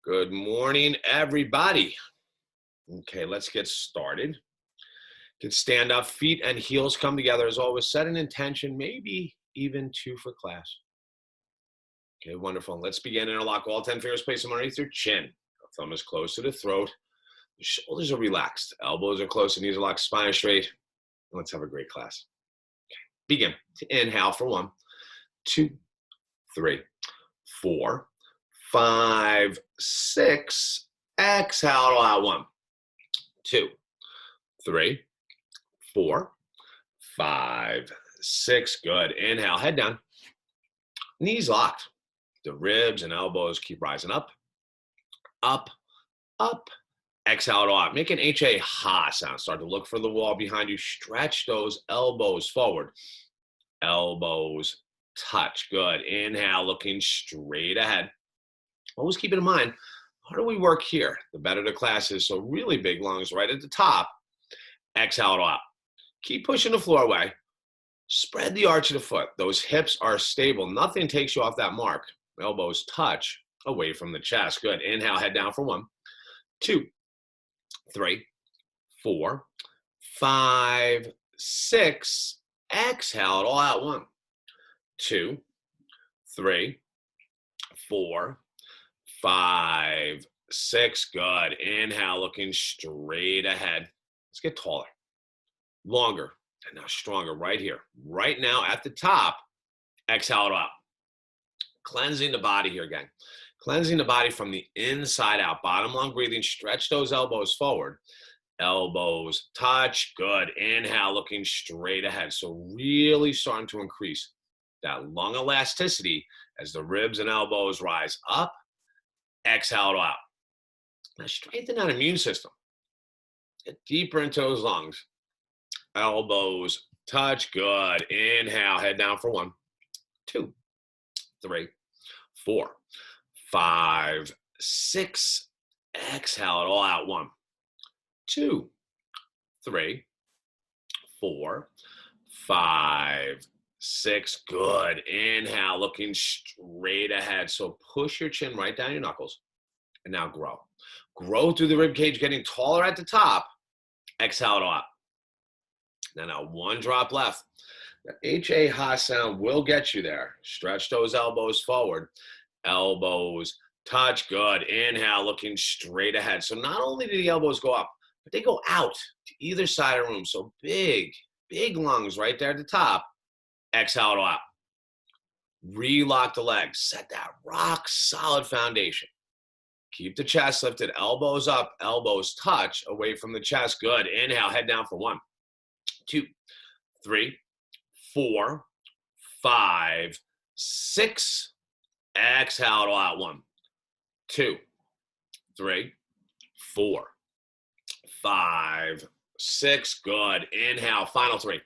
Good morning, everybody. Okay, let's get started. Can stand up, feet and heels come together as always. Set an intention, maybe even two for class. Okay, wonderful. Let's begin. Interlock all 10 fingers, place them underneath your chin. Thumb is close to the throat. The shoulders are relaxed. Elbows are close, and knees are locked, spine is straight. Let's have a great class. Okay, begin. Inhale for 1, 2, 3, 4, 5, 6. Exhale out 1, 2, 3, 4, 5, 6. Good. Inhale, head down. Knees locked. The ribs and elbows keep rising up, up, up. Exhale out. Make an H-A-ha sound. Start to look for the wall behind you. Stretch those elbows forward. Elbows touch. Good. Inhale, looking straight ahead. Always keep it in mind, how do we work here? The better the class is. So really big lungs right at the top. Exhale out. Keep pushing the floor away. Spread the arch of the foot. Those hips are stable. Nothing takes you off that mark. Elbows touch away from the chest. Good. Inhale, head down for 1, 2, 3, 4, 5, 6. Exhale it all out. 1, 2, 3, 4, 5, 6. Good. Inhale, looking straight ahead. Let's get taller, longer, and now stronger right here. Right now at the top, exhale it out. Cleansing the body here again. Cleansing the body from the inside out. Bottom lung breathing. Stretch those elbows forward. Elbows touch. Good. Inhale, looking straight ahead. So really starting to increase that lung elasticity as the ribs and elbows rise up. Exhale it out. Now strengthen that immune system. Get deeper into those lungs. Elbows touch. Good. Inhale, head down for 1, 2, 3, 4, 5, 6. Exhale it all out. 1, 2, 3, 4, 5, 6. Good. Inhale, looking straight ahead. So push your chin right down your knuckles. And now grow. Grow through the rib cage, getting taller at the top. Exhale it all out. Now 1 drop left. The H-A-ha sound will get you there. Stretch those elbows forward. Elbows touch. Good. Inhale, looking straight ahead. So not only do the elbows go up, but they go out to either side of the room. So big, big lungs right there at the top. Exhale it out. Relock the legs. Set that rock solid foundation. Keep the chest lifted. Elbows up. Elbows touch away from the chest. Good. Inhale. Head down for 1, 2, 3, 4, 5, 6. Exhale it all out. 1, 2, 3, 4, 5, 6. Good. Inhale. Final 3.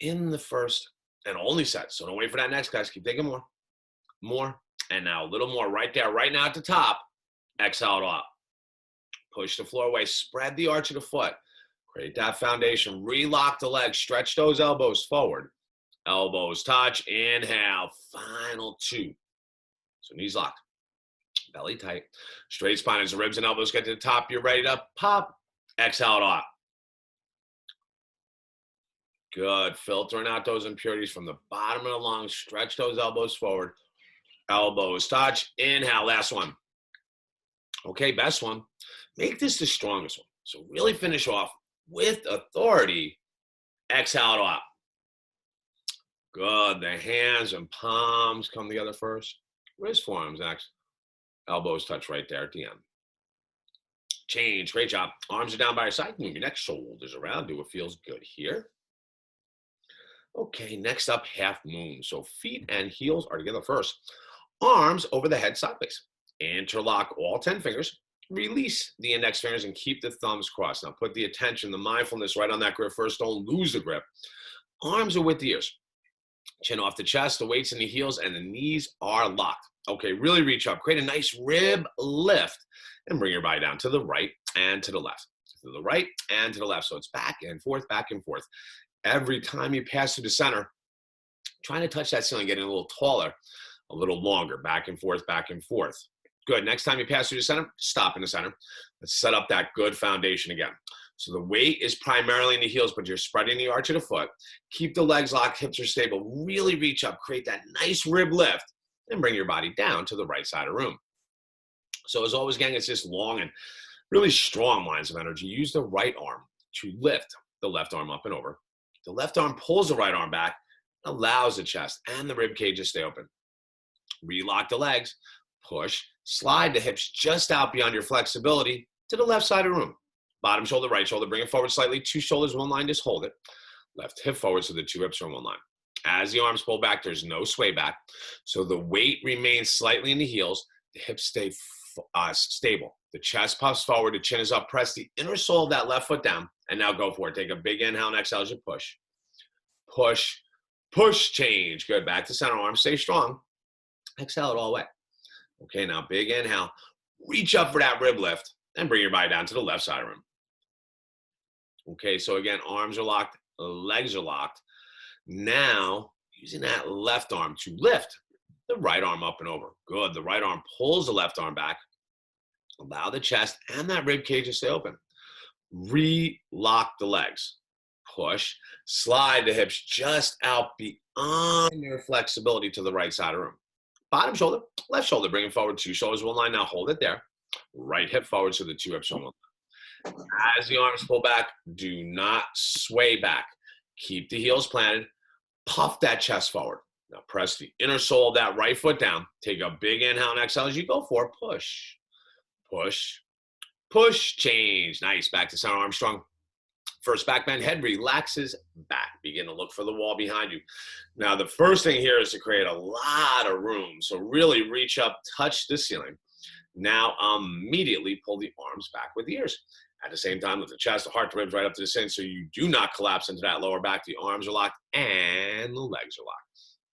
In the first and only set. So don't wait for that next, guys. Keep taking more. More. And now a little more right there. Right now at the top. Exhale it all out. Push the floor away. Spread the arch of the foot. Create that foundation. Relock the legs. Stretch those elbows forward. Elbows touch. Inhale. Final 2. So knees locked. Belly tight. Straight spine as the ribs and elbows get to the top. You're ready to pop. Exhale it out. Good. Filtering out those impurities from the bottom of the lungs. Stretch those elbows forward. Elbows touch. Inhale. Last one. Okay, best one. Make this the strongest one. So really finish off with authority. Exhale it out. Good. The hands and palms come together first. Wrist forearms next. Elbows touch right there at the end. Change. Great job. Arms are down by your side. Move your neck, shoulders around. Do what feels good here. Okay, next up, half moon. So feet and heels are together first. Arms over the head sideways. Interlock all 10 fingers. Release the index fingers and keep the thumbs crossed. Now put the attention, the mindfulness right on that grip first. Don't lose the grip. Arms are with the ears. Chin off the chest, the weights in the heels, and the knees are locked. Okay, really reach up. Create a nice rib lift and bring your body down to the right and to the left. To the right and to the left. So it's back and forth, back and forth. Every time you pass through the center, trying to touch that ceiling, getting a little taller, a little longer, back and forth, back and forth. Good. Next time you pass through the center, stop in the center. Let's set up that good foundation again. So the weight is primarily in the heels, but you're spreading the arch of the foot. Keep the legs locked, hips are stable. Really reach up, create that nice rib lift, and bring your body down to the right side of the room. So as always, gang, it's just long and really strong lines of energy. Use the right arm to lift the left arm up and over. The left arm pulls the right arm back, allows the chest and the rib cage to stay open. Relock the legs, push, slide the hips just out beyond your flexibility to the left side of the room. Bottom shoulder, right shoulder, bring it forward slightly. Two shoulders, one line, just hold it. Left hip forward so the two hips are in one line. As the arms pull back, there's no sway back. So the weight remains slightly in the heels. The hips stay stable. The chest puffs forward, the chin is up. Press the inner sole of that left foot down. And now go for it. Take a big inhale and exhale as you push. Push, push, change. Good. Back to center arm. Stay strong. Exhale it all the way. Okay, now big inhale. Reach up for that rib lift and bring your body down to the left side of the room. Okay, so again, arms are locked, legs are locked. Now, using that left arm to lift the right arm up and over. Good. The right arm pulls the left arm back. Allow the chest and that rib cage to stay open. Relock the legs. Push. Slide the hips just out beyond your flexibility to the right side of the room. Bottom shoulder, left shoulder, bring it forward. Two shoulders, one line. Now hold it there. Right hip forward so the two hips are on one line. As the arms pull back, do not sway back. Keep the heels planted. Puff that chest forward. Now press the inner sole of that right foot down. Take a big inhale and exhale as you go for it. Push, push, push, change. Nice. Back to center arm strong. First back bend, head relaxes back. Begin to look for the wall behind you. Now the first thing here is to create a lot of room. So really reach up, touch the ceiling. Now immediately pull the arms back with the ears. At the same time, lift the chest, the heart, the ribs right up to the chin so you do not collapse into that lower back. The arms are locked and the legs are locked.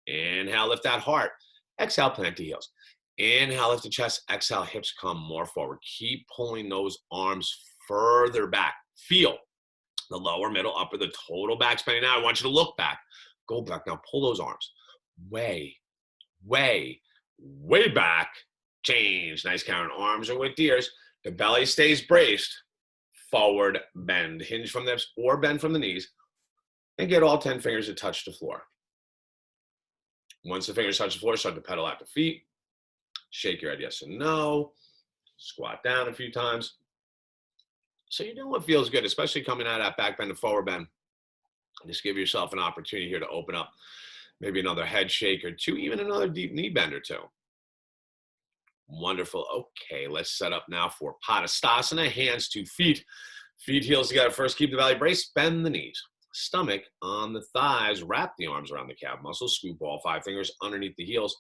Inhale, lift that heart. Exhale, plant the heels. Inhale, lift the chest. Exhale, hips come more forward. Keep pulling those arms further back. Feel the lower, middle, upper, the total back spinning. Now I want you to look back. Go back. Now pull those arms way, way, way back. Change. Nice count. Arms are with the ears. The belly stays braced. Forward bend. Hinge from the hips or bend from the knees. And get all 10 fingers to touch the floor. Once the fingers touch the floor, start to pedal out the feet. Shake your head yes and no. Squat down a few times. So you're doing what feels good, especially coming out of that back bend and forward bend. Just give yourself an opportunity here to open up maybe another head shake or two, even another deep knee bend or two. Wonderful. Okay, let's set up now for Padastasana. Hands to feet. Feet heels together. First, keep the belly braced. Bend the knees. Stomach on the thighs. Wrap the arms around the calf muscles. Scoop all 5 fingers underneath the heels.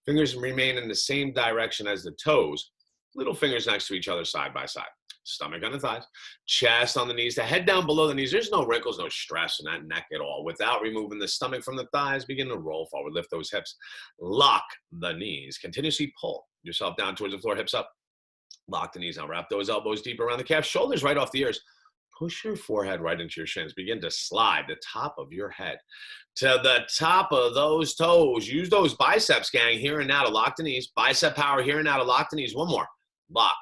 Fingers remain in the same direction as the toes. Little fingers next to each other side by side. Stomach on the thighs. Chest on the knees. The head down below the knees. There's no wrinkles, no stress in that neck at all. Without removing the stomach from the thighs, begin to roll forward. Lift those hips. Lock the knees. Continuously pull yourself down towards the floor. Hips up. Lock the knees. Now wrap those elbows deep around the calf. Shoulders right off the ears. Push your forehead right into your shins. Begin to slide the top of your head to the top of those toes. Use those biceps, gang, here and now to lock the knees. Bicep power here and now to lock the knees. One more. Lock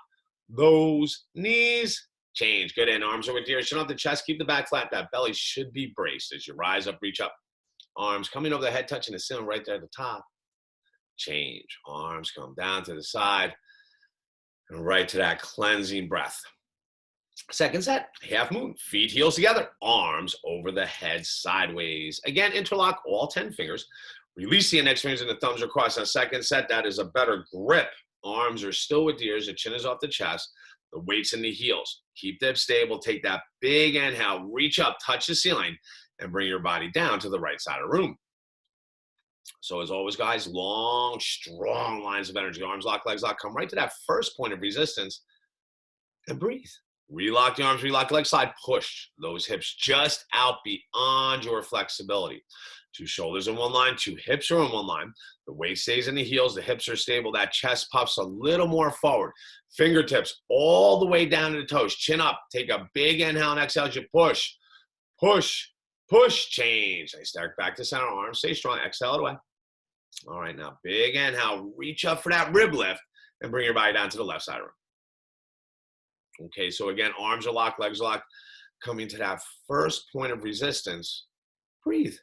those knees. Change. Good. In. Arms are with the ears. Chin up the chest. Keep the back flat. That belly should be braced as you rise up, reach up. Arms coming over the head, touching the ceiling right there at the top. Change. Arms come down to the side and right to that cleansing breath. Second set, half moon, feet heels together, arms over the head sideways. Again, interlock all 10 fingers. Release the index fingers and the thumbs are crossed. Now, second set, that is a better grip. Arms are still with the ears, the chin is off the chest, the weight's in the heels. Keep them stable, take that big inhale, reach up, touch the ceiling, and bring your body down to the right side of the room. So as always, guys, long, strong lines of energy. Arms lock, legs lock. Come right to that first point of resistance and breathe. Relock the arms, relock the legs, slide, push those hips just out beyond your flexibility. 2 shoulders in one line, 2 hips are in one line. The weight stays in the heels, the hips are stable. That chest puffs a little more forward. Fingertips all the way down to the toes. Chin up. Take a big inhale and exhale as you push, push, push, change. Nice, start back to center, arms stay strong. Exhale it away. All right, now big inhale. Reach up for that rib lift. and bring your body down to the left side of the room. Okay, so again, arms are locked, legs are locked. Coming to that first point of resistance, breathe.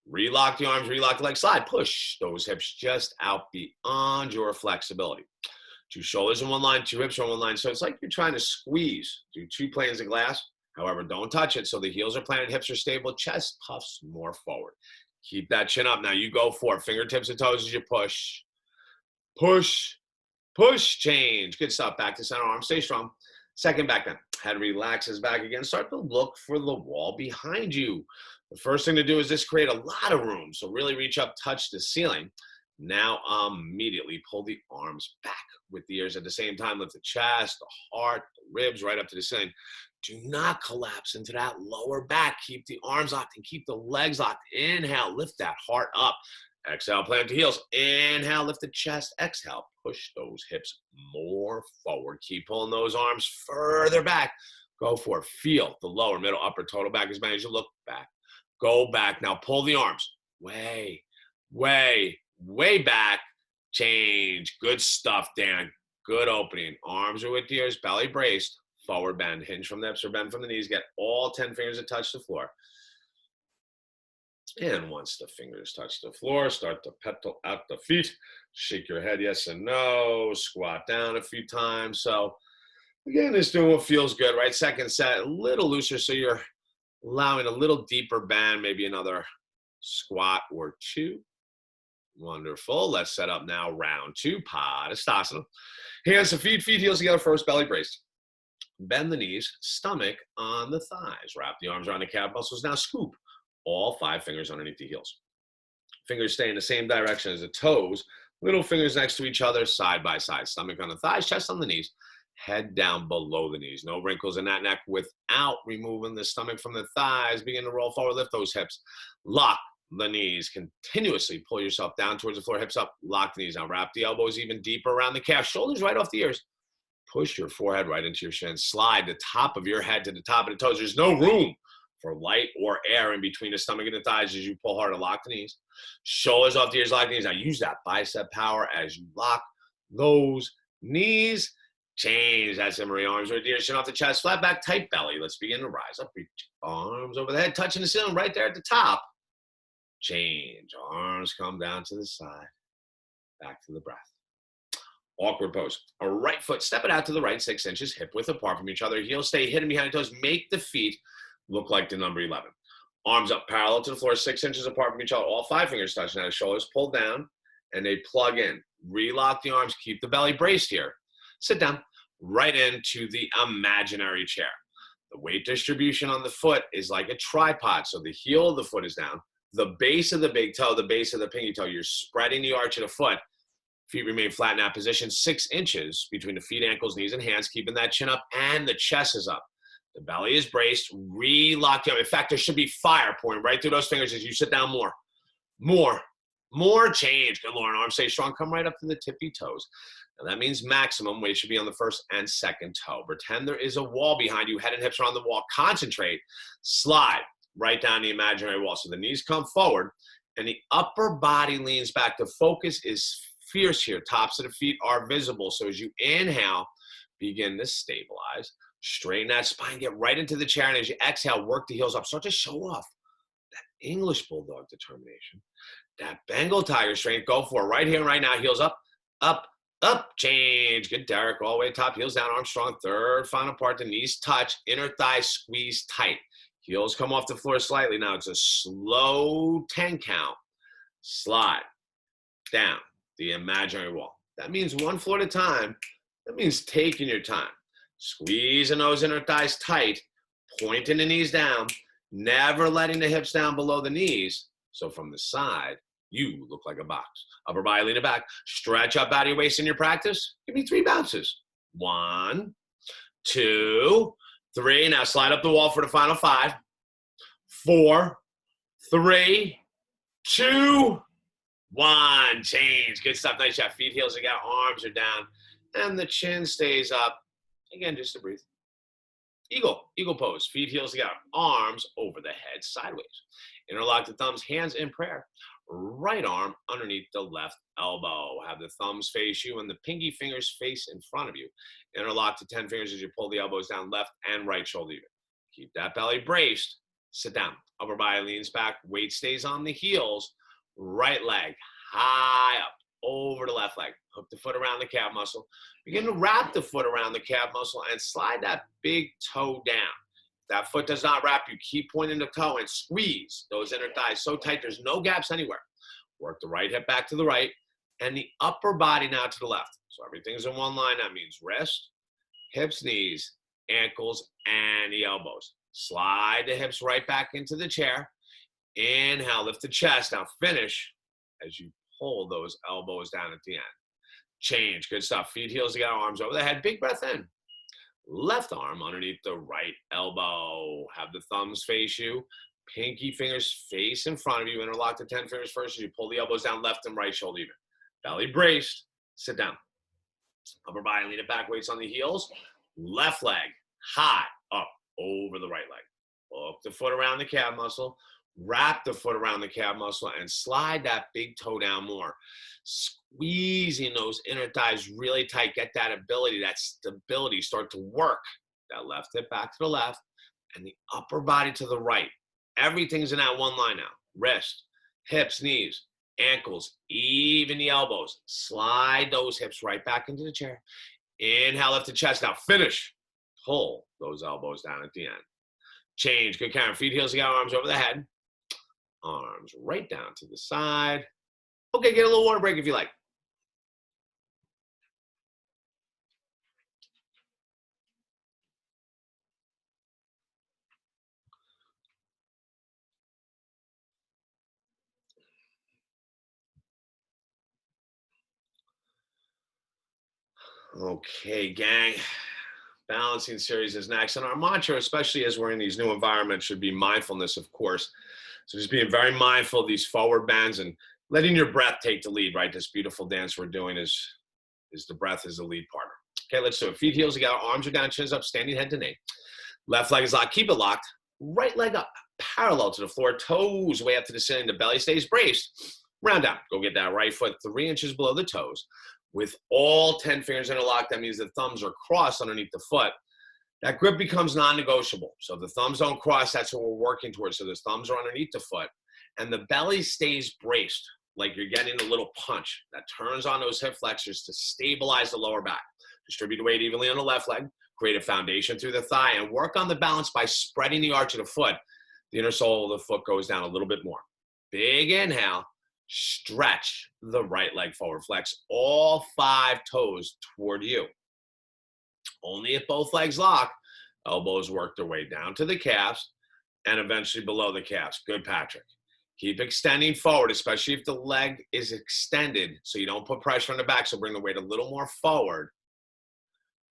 Relock the arms, relock the legs, slide, push those hips just out beyond your flexibility. 2 shoulders in one line, 2 hips in one line. So it's like you're trying to squeeze. Do 2 planes of glass. However, don't touch it. So the heels are planted, hips are stable, chest puffs more forward. Keep that chin up. Now you go for it. Fingertips and toes as you push. Push. Push. Change. Good stuff. Back to center. Arms stay strong. Second back then. Head relaxes back again. Start to look for the wall behind you. The first thing to do is just create a lot of room. So really reach up, touch the ceiling. Now immediately pull the arms back with the ears at the same time. Lift the chest, the heart, the ribs right up to the ceiling. Do not collapse into that lower back. Keep the arms locked and keep the legs locked. Inhale, lift that heart up. Exhale, plant the heels. Inhale, lift the chest. Exhale, push those hips more forward. Keep pulling those arms further back. Go for it. Feel the lower, middle, upper, total back as many as you look back. Go back. Now pull the arms way, way, way back. Change. Good stuff, Dan. Good opening. Arms are with the ears, belly braced. Forward bend. Hinge from the hips or bend from the knees. Get all 10 fingers to touch the floor. And once the fingers touch the floor, start to pedal out the feet. Shake your head yes and no. Squat down a few times. So again, just doing what feels good, right? Second set, a little looser, so you're allowing a little deeper bend, maybe another squat or 2. Wonderful. Let's set up now round 2, Padasana. Hands to feet, feet heels together first, belly braced. Bend the knees, stomach on the thighs. Wrap the arms around the calf muscles. Now scoop all 5 fingers underneath the heels. Fingers stay in the same direction as the toes. Little fingers next to each other, side by side. Stomach on the thighs, chest on the knees. Head down below the knees. No wrinkles in that neck without removing the stomach from the thighs. Begin to roll forward, lift those hips. Lock the knees. Continuously pull yourself down towards the floor, hips up. Lock the knees. Now wrap the elbows even deeper around the calf. Shoulders right off the ears. Push your forehead right into your shin. Slide the top of your head to the top of the toes. There's no room for light or air in between the stomach and the thighs as you pull hard to lock the knees. Shoulders off the ears, lock the knees. Now use that bicep power as you lock those knees. Change. That's it, Marie. Arms right there. Chin off the chest. Flat back, tight belly. Let's begin to rise up. Reach arms over the head, touching the ceiling right there at the top. Change. Arms come down to the side. Back to the breath. Awkward pose. A right foot, step it out to the right 6 inches, hip width apart from each other. Heels stay hidden behind the toes. Make the feet look like the number 11. Arms up parallel to the floor, 6 inches apart from each other. All 5 fingers touching. Now the shoulders pull down and they plug in. Relock the arms. Keep the belly braced here. Sit down right into the imaginary chair. The weight distribution on the foot is like a tripod. So the heel of the foot is down. The base of the big toe, the base of the pinky toe, you're spreading the arch of the foot. Feet remain flat in that position, 6 inches between the feet, ankles, knees, and hands, keeping that chin up, and the chest is up. The belly is braced. Relock the arm. In fact, there should be fire pouring right through those fingers as you sit down more. More change. Good Lord. Arms stay strong. Come right up to the tippy toes. Now that means maximum weight should be on the first and second toe. Pretend there is a wall behind you. Head and hips are on the wall. Concentrate. Slide right down the imaginary wall. So the knees come forward and the upper body leans back. The focus is fierce here. Tops of the feet are visible. So as you inhale, begin to stabilize. Straighten that spine. Get right into the chair. And as you exhale, work the heels up. Start to show off that English bulldog determination. That Bengal tiger strength. Go for it right here and right now. Heels up, up, up. Change. Good, Derek. All the way top. Heels down. Arms strong. Third final part. The knees touch. Inner thighs squeeze tight. Heels come off the floor slightly. Now it's a slow 10 count. Slide down the imaginary wall. That means one floor at a time. That means taking your time. Squeezing those inner thighs tight. Pointing the knees down. Never letting the hips down below the knees. So from the side, you look like a box. Upper body, lean it back. Stretch up out of your waist in your practice. Give me 3 bounces. 1, 2, 3. Now slide up the wall for the final 5. 4, 3, 2, 1. Change. Good stuff. Nice job. Feet, heels together. Arms are down. And the chin stays up. Again, just to breathe. Eagle pose. Feet, heels together. Arms over the head sideways. Interlock the thumbs, hands in prayer. right arm underneath the left elbow. Have the thumbs face you and the pinky fingers face in front of you. Interlock the 10 fingers as you pull the elbows down left and right shoulder even. Keep that belly braced. Sit down. Upper body leans back. Weight stays on the heels. Right leg high up over the left leg. Hook the foot around the calf muscle. Begin to wrap the foot around the calf muscle and slide that big toe down. If that foot does not wrap you, keep pointing the toe and squeeze those inner thighs so tight there's no gaps anywhere. Work the right hip back to the right and the upper body now to the left. So everything's in one line. That means wrist, hips, knees, ankles, and the elbows. Slide the hips right back into the chair. Inhale, lift the chest. Now finish as you pull those elbows down at the end. Change. Good stuff. Feet, heels together, arms over the head. Big breath in. Left arm underneath the right elbow. Have the thumbs face you. Pinky fingers face in front of you. Interlock the 10 fingers first as you pull the elbows down left and right shoulder even. Belly braced. Sit down. Upper body, lean it back, weights on the heels. Left leg high up over the right leg. Hook the foot around the calf muscle. Wrap the foot around the calf muscle and slide that big toe down more. Squeezing those inner thighs really tight. Get that ability, that stability. Start to work that left hip back to the left and the upper body to the right. Everything's in that one line now. Wrist, hips, knees, ankles, even the elbows. Slide those hips right back into the chair. Inhale, lift the chest. Now finish. Pull those elbows down at the end. Change. Good count. Feet, heels together, arms over the head. Arms right down to the side. Okay, get a little water break if you like. Okay, gang. Balancing series is next. And our mantra, especially as we're in these new environments, should be mindfulness, of course. So just being very mindful of these forward bends and letting your breath take the lead, right? This beautiful dance we're doing is the breath is the lead partner. Okay, let's do it. Feet, heels together, arms are down, chins up, standing head to knee. Left leg is locked. Keep it locked. Right leg up, parallel to the floor, toes way up to the ceiling. The belly stays braced. Round down. Go get that right foot 3 inches below the toes. With all 10 fingers interlocked, that means the thumbs are crossed underneath the foot. That grip becomes non-negotiable. So if the thumbs don't cross, that's what we're working towards. So the thumbs are underneath the foot and the belly stays braced, like you're getting a little punch that turns on those hip flexors to stabilize the lower back. Distribute the weight evenly on the left leg, create a foundation through the thigh, and work on the balance by spreading the arch of the foot. The inner sole of the foot goes down a little bit more. Big inhale, stretch the right leg forward, flex all 5 toes toward you. Only if both legs lock, elbows work their way down to the calves and eventually below the calves. Good, Patrick. Keep extending forward, especially if the leg is extended so you don't put pressure on the back. So bring the weight a little more forward.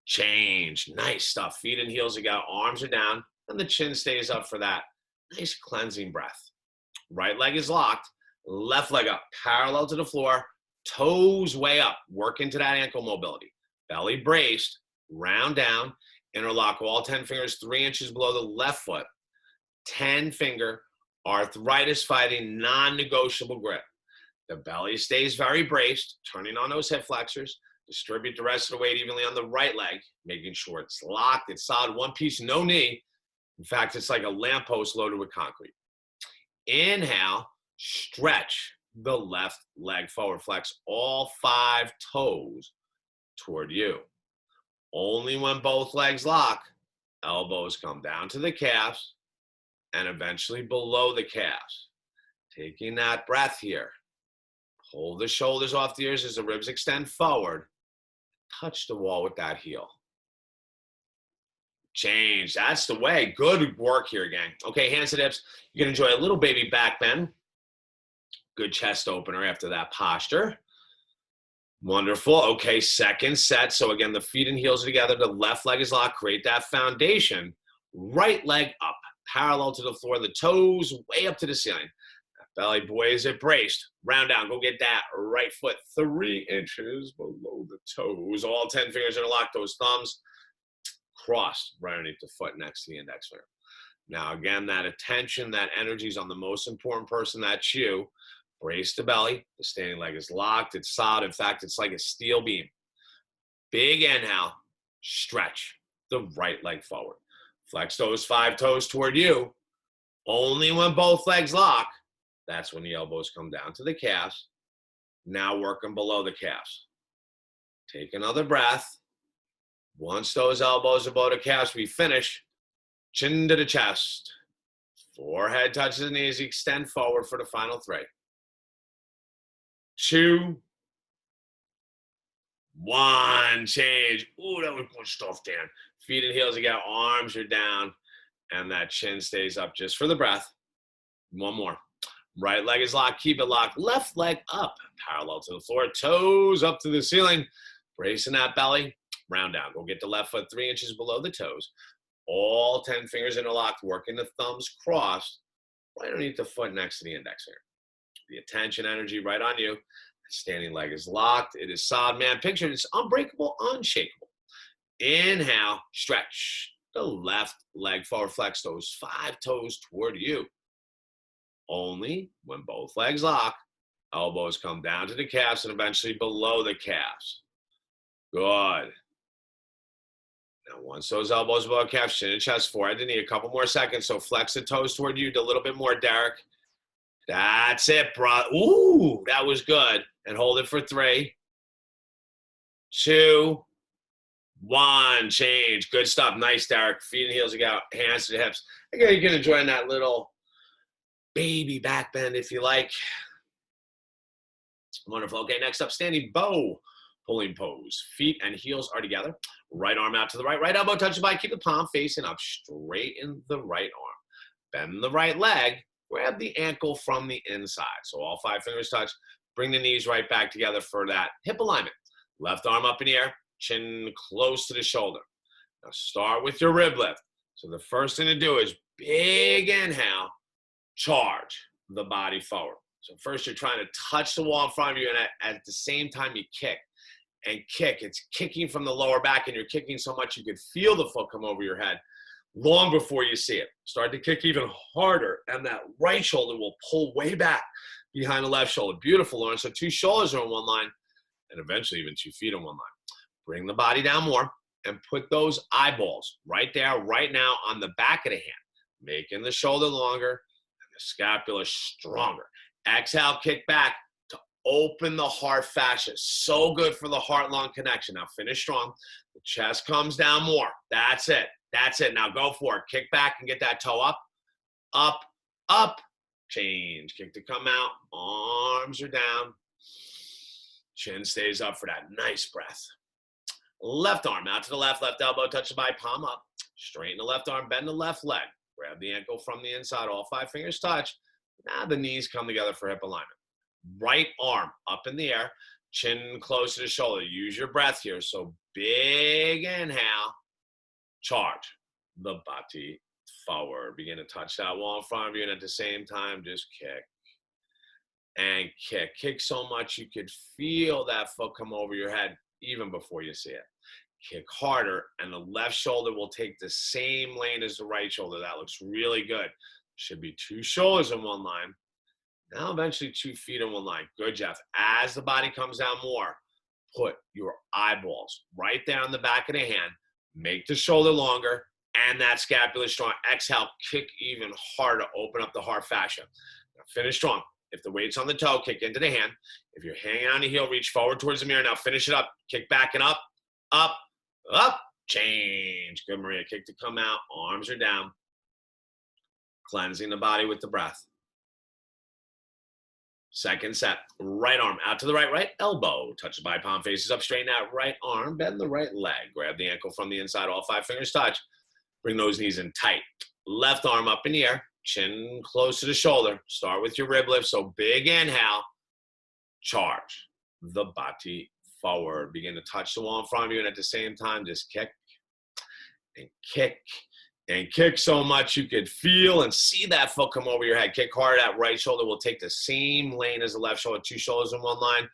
Change. Nice stuff. Feet and heels together. Arms are down and the chin stays up for that nice cleansing breath. Right leg is locked. Left leg up, parallel to the floor. Toes way up. Work into that ankle mobility. Belly braced. Round down, interlock all 10 fingers 3 inches below the left foot. 10 finger, arthritis fighting, non-negotiable grip. The belly stays very braced, turning on those hip flexors. Distribute the rest of the weight evenly on the right leg, making sure it's locked, it's solid, one piece, no knee. In fact, it's like a lamppost loaded with concrete. Inhale, stretch the left leg forward, flex all 5 toes toward you. Only when both legs lock, elbows come down to the calves and eventually below the calves. Taking that breath here. Pull the shoulders off the ears as the ribs extend forward. Touch the wall with that heel. Change. That's the way. Good work here, gang. Okay, hands to the hips. You're going to enjoy a little baby back bend. Good chest opener after that posture. Wonderful. Okay, second set. So again, the feet and heels are together. The left leg is locked. Create that foundation. Right leg up, parallel to the floor. The toes way up to the ceiling. Belly, boy, is it braced. Round down. Go get that right foot 3 inches below the toes. All 10 fingers interlocked. Those thumbs crossed right underneath the foot next to the index finger. Now, again, that attention, that energy is on the most important person. That's you. Brace the belly. The standing leg is locked. It's solid. In fact, it's like a steel beam. Big inhale. Stretch the right leg forward. Flex those 5 toes toward you. Only when both legs lock, that's when the elbows come down to the calves. Now working below the calves. Take another breath. Once those elbows are below the calves, we finish. Chin to the chest. Forehead touches the knees. Extend forward for the final 3. 2, 1. Change. Ooh, that was good stuff, Dan. Feet and heels again. Arms are down. And that chin stays up just for the breath. One more. Right leg is locked. Keep it locked. Left leg up. Parallel to the floor. Toes up to the ceiling. Bracing that belly. Round down. Go get the left foot 3 inches below the toes. All 10 fingers interlocked. Working the thumbs crossed. Right underneath the foot next to the index finger. The attention, energy right on you. Standing leg is locked. It is solid. Man, picture it's unbreakable, unshakable. Inhale. Stretch the left leg forward. Flex those 5 toes toward you. Only when both legs lock, elbows come down to the calves and eventually below the calves. Good. Now, once those elbows below the calves, chin and chest, forehead to knee. A couple more seconds. So flex the toes toward you. A little bit more, Derek. That's it, bro. Ooh, that was good. And hold it for 3, 2, 1. Change. Good stuff. Nice, Derek. Feet and heels again. Hands to the hips. Again, you can enjoy that little baby back bend if you like. Wonderful. Okay, next up, standing bow pulling pose. Feet and heels are together. Right arm out to the right. Right elbow touches by. Keep the palm facing up. Straighten the right arm. Bend the right leg. Grab the ankle from the inside. So all 5 fingers touch. Bring the knees right back together for that hip alignment. Left arm up in the air. Chin close to the shoulder. Now start with your rib lift. So the first thing to do is big inhale. Charge the body forward. So first you're trying to touch the wall in front of you, and at the same time you kick. And kick. It's kicking from the lower back, and you're kicking so much you could feel the foot come over your head long before you see it. Start to kick even harder, and that right shoulder will pull way back behind the left shoulder. Beautiful, Lauren. So 2 shoulders are in one line, and eventually even 2 feet in one line. Bring the body down more, and put those eyeballs right there, right now on the back of the hand, making the shoulder longer and the scapula stronger. Exhale, kick back to open the heart fascia. So good for the heart-lung connection. Now finish strong. The chest comes down more. That's it. That's it. Now go for it. Kick back and get that toe up, up, up. Change. Kick to come out. Arms are down. Chin stays up for that nice breath. Left arm out to the left. Left elbow touches by, palm up. Straighten the left arm. Bend the left leg. Grab the ankle from the inside. All 5 fingers touch. Now the knees come together for hip alignment. Right arm up in the air. Chin close to the shoulder. Use your breath here. So big inhale. Charge the body forward. Begin to touch that wall in front of you, and at the same time, just kick and kick. Kick so much you could feel that foot come over your head even before you see it. Kick harder, and the left shoulder will take the same lane as the right shoulder. That looks really good. Should be 2 shoulders in one line. Now eventually 2 feet in one line. Good, Jeff. As the body comes down more, put your eyeballs right there on the back of the hand. Make the shoulder longer and that scapula strong. Exhale, kick even harder. Open up the heart fascia. Now finish strong. If the weight's on the toe, kick into the hand. If you're hanging on the heel, reach forward towards the mirror. Now finish it up. Kick back and up, up, up. Change. Good, Maria. Kick to come out. Arms are down. Cleansing the body with the breath. Second set. Right arm out to the right. Right elbow touches by, palm faces up. Straighten that right arm. Bend the right leg. Grab the ankle from the inside. All 5 fingers touch. Bring those knees in tight. Left arm up in the air. Chin close to the shoulder. Start with your rib lift. So big inhale. Charge the body forward. Begin to touch the wall in front of you, and at the same time, just kick and kick and kick so much you could feel and see that foot come over your head. Kick hard. That right shoulder will take the same lane as the left shoulder. 2 shoulders in one line.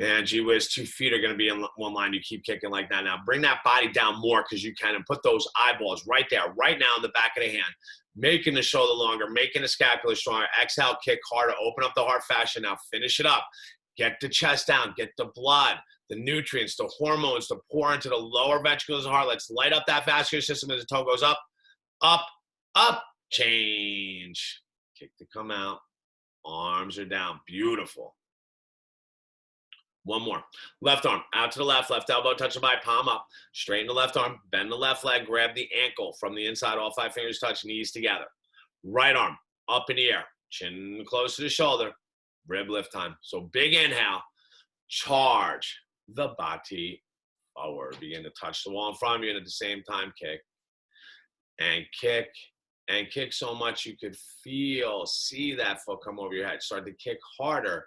And gee whiz, 2 feet are going to be in one line. You keep kicking like that. Now bring that body down more because you can, and put those eyeballs right there, right now in the back of the hand, making the shoulder longer, making the scapula stronger. Exhale, kick harder, open up the heart fascia. Now finish it up. Get the chest down, get the blood, the nutrients, the hormones to pour into the lower ventricles of the heart. Let's light up that vascular system as the toe goes up, up, up, change. Kick to come out. Arms are down. Beautiful. One more. Left arm out to the left elbow touch the body, palm up. Straighten the left arm, bend the left leg, grab the ankle from the inside, all 5 fingers touch, knees together. Right arm up in the air, chin close to the shoulder, rib lift time. So big inhale, charge the body forward. Begin to touch the wall in front of you, and at the same time kick. And kick, and kick so much you could see that foot come over your head. Start to kick harder.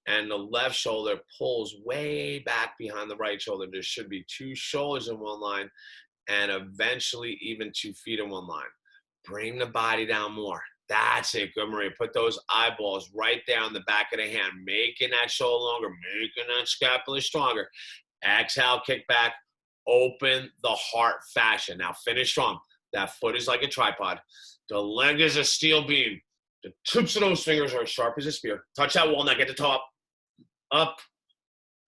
And the left shoulder pulls way back behind the right shoulder. There should be 2 shoulders in one line, and eventually even 2 feet in one line. Bring the body down more. That's it. Good, Maria. Put those eyeballs right there on the back of the hand, making that shoulder longer, making that scapula stronger. Exhale, kick back, open the heart fascia. Now finish strong. That foot is like a tripod. The leg is a steel beam. The tips of those fingers are as sharp as a spear. Touch that wall. Now get the toe up. Up,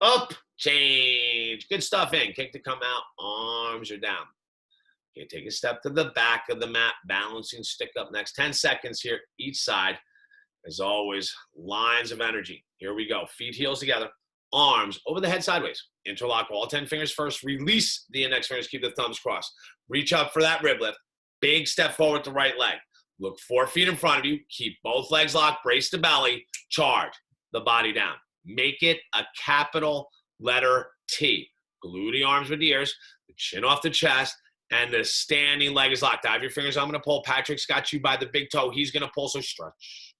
up, change. Good stuff in. Kick to come out. Arms are down. Okay, take a step to the back of the mat. Balancing stick up next. 10 seconds here each side. As always, lines of energy. Here we go. Feet, heels together. Arms over the head sideways. Interlock all 10 fingers first. Release the index fingers. Keep the thumbs crossed. Reach up for that rib lift. Big step forward the right leg. Look 4 feet in front of you. Keep both legs locked. Brace the belly. Charge the body down. Make it a capital letter T. Glue the arms with the ears, the chin off the chest, and the standing leg is locked. I have your fingers. I'm going to pull. Patrick's got you by the big toe. He's going to pull, so stretch,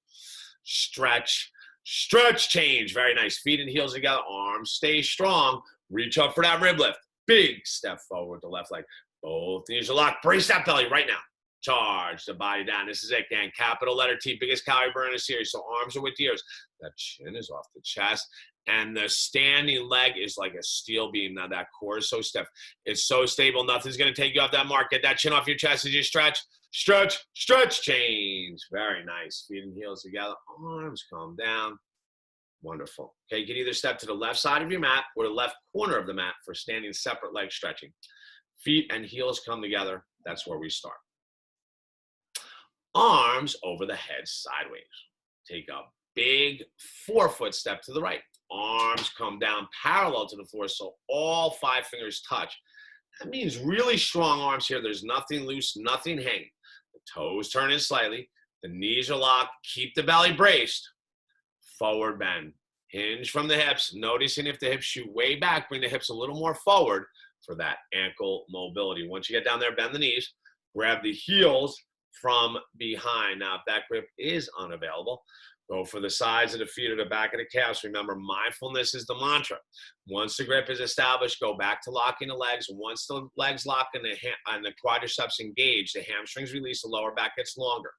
stretch, stretch, change. Very nice. Feet and heels together. Arms stay strong. Reach up for that rib lift. Big step forward with the left leg. Both knees are locked. Brace that belly right now. Charge the body down. This is it, gang. Capital letter T, biggest calorie burn in the series. So arms are with the ears. The chin is off the chest. And the standing leg is like a steel beam. Now that core is so stiff. It's so stable. Nothing's going to take you off that mark. Get that chin off your chest as you stretch, stretch, stretch, change. Very nice. Feet and heels together. Arms come down. Wonderful. Okay, you can either step to the left side of your mat or the left corner of the mat for standing separate leg stretching. Feet and heels come together. That's where we start. Arms over the head sideways. Take a big 4-foot step to the right. Arms come down parallel to the floor, so all 5 fingers touch. That means really strong arms here. There's nothing loose, nothing hanging. The toes turn in slightly. The knees are locked. Keep the belly braced. Forward bend. Hinge from the hips. Noticing if the hips shoot way back, bring the hips a little more forward for that ankle mobility. Once you get down there, bend the knees. Grab the heels from behind. Now, if that grip is unavailable, go for the sides of the feet or the back of the calves. Remember, mindfulness is the mantra. Once the grip is established, go back to locking the legs. Once the legs lock and the quadriceps engage, the hamstrings release, the lower back gets longer.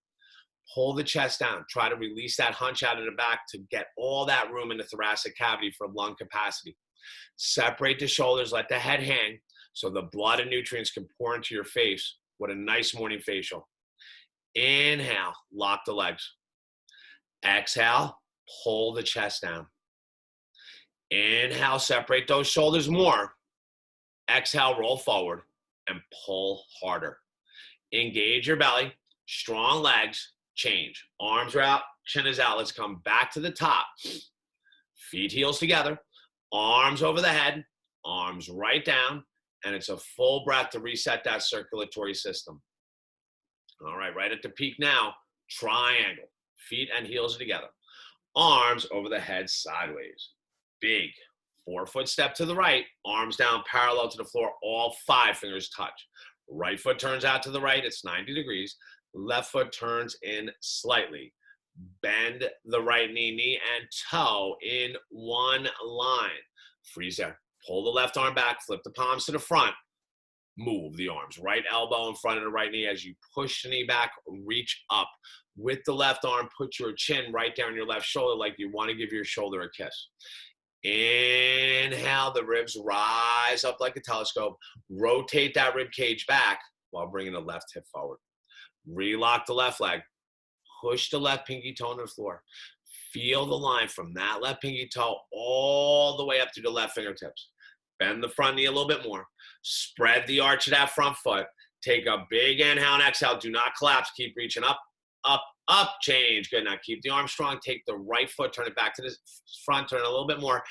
Pull the chest down. Try to release that hunch out of the back to get all that room in the thoracic cavity for lung capacity. Separate the shoulders, let the head hang so the blood and nutrients can pour into your face. What a nice morning facial. Inhale, lock the legs. Exhale, pull the chest down. Inhale, separate those shoulders more. Exhale, roll forward and pull harder. Engage your belly, strong legs, change. Arms are out, chin is out. Let's come back to the top. Feet, heels together, arms over the head, arms right down, and it's a full breath to reset that circulatory system. All right, right at the peak now, triangle. Feet and heels are together. Arms over the head sideways. Big 4-foot step to the right. Arms down parallel to the floor. All 5 fingers touch. Right foot turns out to the right. It's 90 degrees. Left foot turns in slightly. Bend the right knee and toe in one line. Freeze there. Pull the left arm back. Flip the palms to the front. Move the arms. Right elbow in front of the right knee as you push the knee back. Reach up. With the left arm, put your chin right down your left shoulder like you want to give your shoulder a kiss. Inhale, the ribs rise up like a telescope. Rotate that rib cage back while bringing the left hip forward. Relock the left leg. Push the left pinky toe on the floor. Feel the line from that left pinky toe all the way up to the left fingertips. Bend the front knee a little bit more. Spread the arch of that front foot. Take a big inhale and exhale. Do not collapse. Keep reaching up, up, up. Change. Good. Now keep the arm strong. Take the right foot. Turn it back to the front. Turn it a little bit more.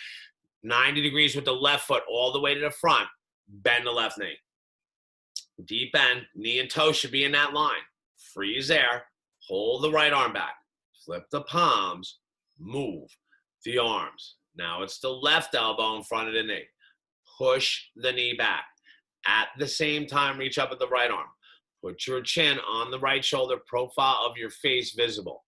90 degrees with the left foot all the way to the front. Bend the left knee. Deep bend. Knee and toe should be in that line. Freeze there. Hold the right arm back. Flip the palms. Move the arms. Now it's the left elbow in front of the knee. Push the knee back. At the same time, reach up at the right arm. Put your chin on the right shoulder, profile of your face visible.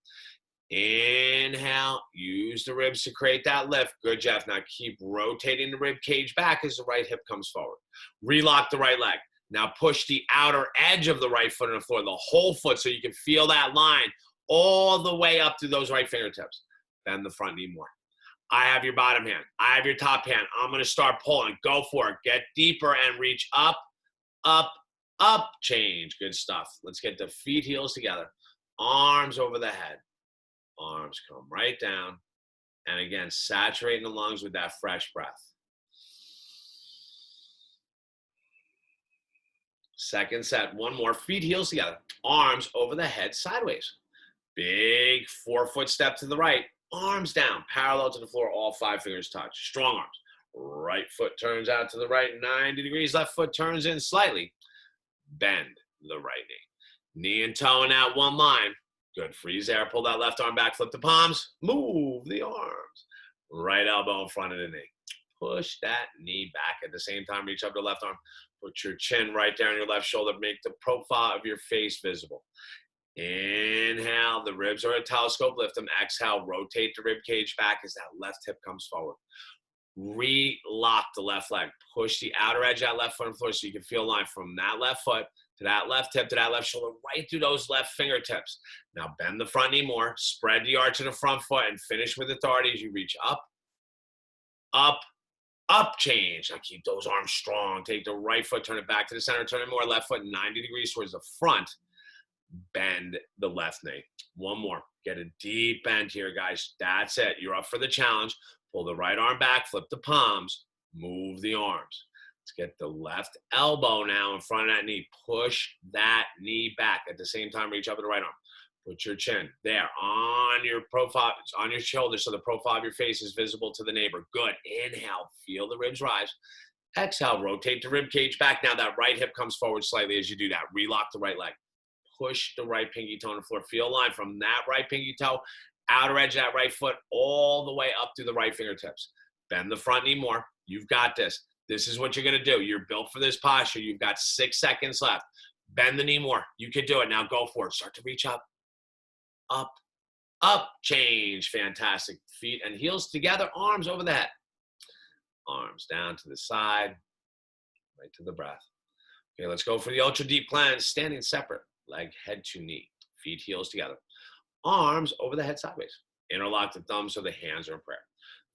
Inhale, use the ribs to create that lift. Good, Jeff. Now keep rotating the rib cage back as the right hip comes forward. Relock the right leg. Now push the outer edge of the right foot on the floor, the whole foot, so you can feel that line all the way up to those right fingertips. Bend the front knee more. I have your bottom hand. I have your top hand. I'm going to start pulling. Go for it. Get deeper and reach up, up, up. Change. Good stuff. Let's get the feet, heels together. Arms over the head. Arms come right down. And again, saturating the lungs with that fresh breath. Second set. One more. Feet, heels together. Arms over the head sideways. Big 4-foot step to the right. Arms down, parallel to the floor, all 5 fingers touch. Strong arms. Right foot turns out to the right, 90 degrees. Left foot turns in slightly. Bend the right knee. Knee and toe in that one line. Good, freeze there. Pull that left arm back, flip the palms. Move the arms. Right elbow in front of the knee. Push that knee back. At the same time, reach up to the left arm. Put your chin right there on your left shoulder. Make the profile of your face visible. Inhale, the ribs are a telescope, lift them. Exhale, rotate the rib cage back as that left hip comes forward. Relock the left leg. Push the outer edge of that left foot on the floor so you can feel a line from that left foot to that left hip to that left shoulder, right through those left fingertips. Now bend the front knee more, spread the arch of the front foot, and finish with authority as you reach up, up, up. Change. Now keep those arms strong. Take the right foot, turn it back to the center, turn it more, left foot 90 degrees towards the front. Bend the left knee. One more. Get a deep bend here, guys. That's it. You're up for the challenge. Pull the right arm back, flip the palms, move the arms. Let's get the left elbow now in front of that knee. Push that knee back. At the same time, reach up with the right arm. Put your chin there on your profile, on your shoulder, so the profile of your face is visible to the neighbor. Good. Inhale. Feel the ribs rise. Exhale. Rotate the rib cage back. Now that right hip comes forward slightly as you do that. Relock the right leg. Push the right pinky toe on the floor. Feel a line from that right pinky toe, outer edge of that right foot, all the way up to the right fingertips. Bend the front knee more. You've got this. This is what you're going to do. You're built for this posture. You've got 6 seconds left. Bend the knee more. You can do it. Now go for it. Start to reach up, up, up. Change. Fantastic. Feet and heels together. Arms over the head. Arms down to the side, right to the breath. Okay, let's go for the ultra deep cleanse. Standing separate. Leg, head to knee, feet, heels together. Arms over the head sideways. Interlock the thumbs so the hands are in prayer.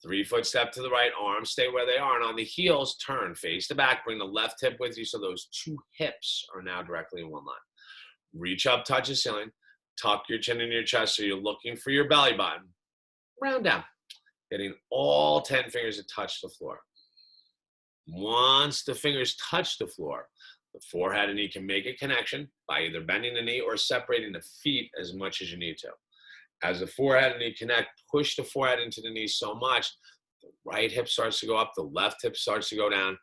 3-foot step to the right, arms stay where they are. And on the heels, turn face to back. Bring the left hip with you so those 2 hips are now directly in one line. Reach up, touch the ceiling. Tuck your chin in your chest so you're looking for your belly button. Round down. Getting all 10 fingers to touch the floor. Once the fingers touch the floor, the forehead and knee can make a connection by either bending the knee or separating the feet as much as you need to. As the forehead and knee connect, push the forehead into the knee so much, the right hip starts to go up, the left hip starts to go down,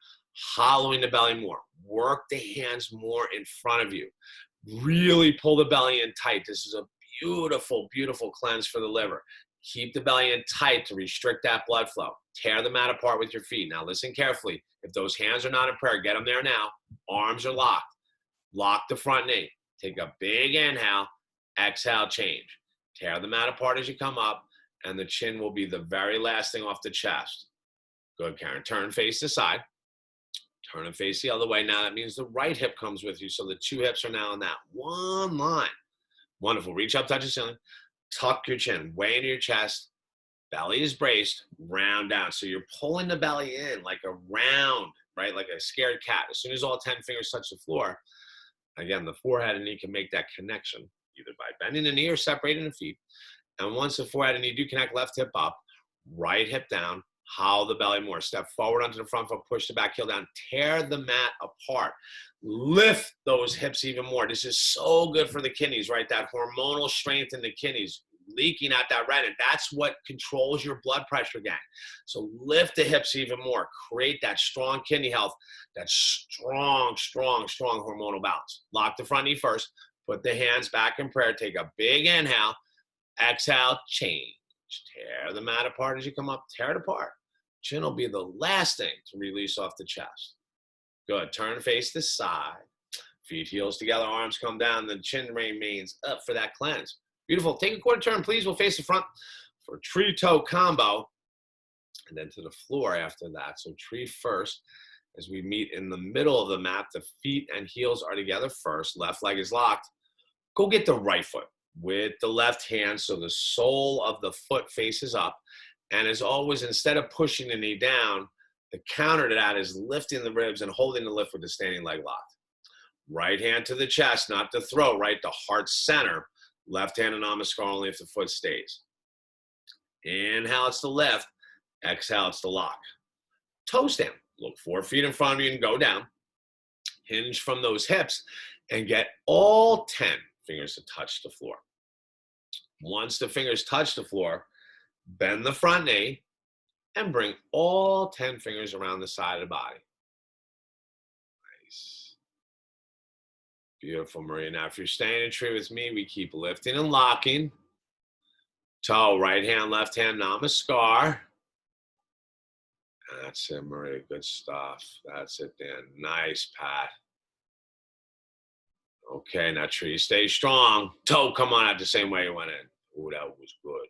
hollowing the belly more. Work the hands more in front of you. Really pull the belly in tight. This is a beautiful, beautiful cleanse for the liver. Keep the belly in tight to restrict that blood flow. Tear the mat apart with your feet. Now listen carefully. If those hands are not in prayer, get them there now. Arms are locked. Lock the front knee. Take a big inhale. Exhale, change. Tear the mat apart as you come up, and the chin will be the very last thing off the chest. Good, Karen. Turn face to side. Turn and face the other way. Now that means the right hip comes with you, so the 2 hips are now in that one line. Wonderful. Reach up, touch the ceiling. Tuck your chin way into your chest. Belly is braced, round down. So you're pulling the belly in like a round, right? Like a scared cat. As soon as all 10 fingers touch the floor, again, the forehead and knee can make that connection either by bending the knee or separating the feet. And once the forehead and knee do connect, left hip up, right hip down, hollow the belly more. Step forward onto the front foot, push the back heel down, tear the mat apart. Lift those hips even more. This is so good for the kidneys, right? That hormonal strength in the kidneys, leaking out that renin. That's what controls your blood pressure, gang. So lift the hips even more. Create that strong kidney health, that strong, strong, strong hormonal balance. Lock the front knee first. Put the hands back in prayer. Take a big inhale. Exhale, change. Tear the mat apart as you come up. Tear it apart. Chin will be the last thing to release off the chest. Good. Turn face to side. Feet heels together. Arms come down. The chin remains up for that cleanse. Beautiful. Take a quarter turn, please. We'll face the front for tree toe combo. And then to the floor after that. So tree first. As we meet in the middle of the mat, the feet and heels are together first. Left leg is locked. Go get the right foot with the left hand so the sole of the foot faces up. And as always, instead of pushing the knee down, the counter to that is lifting the ribs and holding the lift with the standing leg locked. Right hand to the chest, not the throat, right? The heart center. Left hand and namaskar only if the foot stays. Inhale, it's the lift. Exhale, it's the lock. Toe stand. Look 4 feet in front of you and go down. Hinge from those hips and get all 10 fingers to touch the floor. Once the fingers touch the floor, bend the front knee and bring all 10 fingers around the side of the body. Nice. Beautiful, Maria. Now, if you're staying in tree with me, we keep lifting and locking. Toe, right hand, left hand, namaskar. That's it, Maria. Good stuff. That's it, Dan. Nice, Pat. Okay, now tree, stay strong. Toe, come on out the same way you went in. Oh, that was good.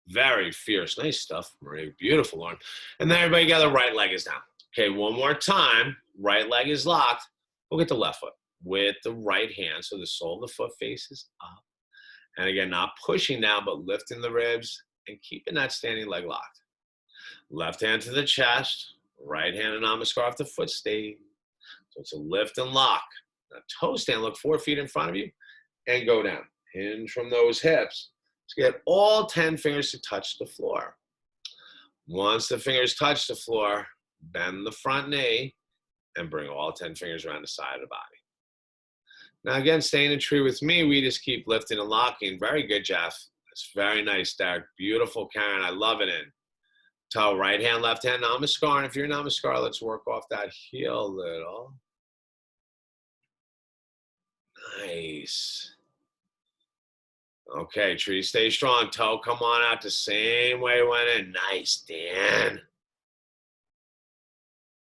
Very fierce. Nice stuff, Maria. Beautiful arm. And then everybody together, right leg is down. Okay, one more time. Right leg is locked. We'll get the left foot with the right hand. So the sole of the foot faces up. And again, not pushing down, but lifting the ribs and keeping that standing leg locked. Left hand to the chest. Right hand and namaskar off the foot stay. So it's a lift and lock. Now toe stand, look 4 feet in front of you and go down. Hinge from those hips. So get all 10 fingers to touch the floor. Once the fingers touch the floor, bend the front knee and bring all 10 fingers around the side of the body. Now again, staying in tree with me, we just keep lifting and locking. Very good, Jeff. That's very nice, Derek. Beautiful, Karen. I love it in. Toe, right hand, left hand, namaskar. And if you're namaskar, let's work off that heel a little. Nice. Okay, tree, stay strong. Toe, come on out the same way it went in. Nice, Dan.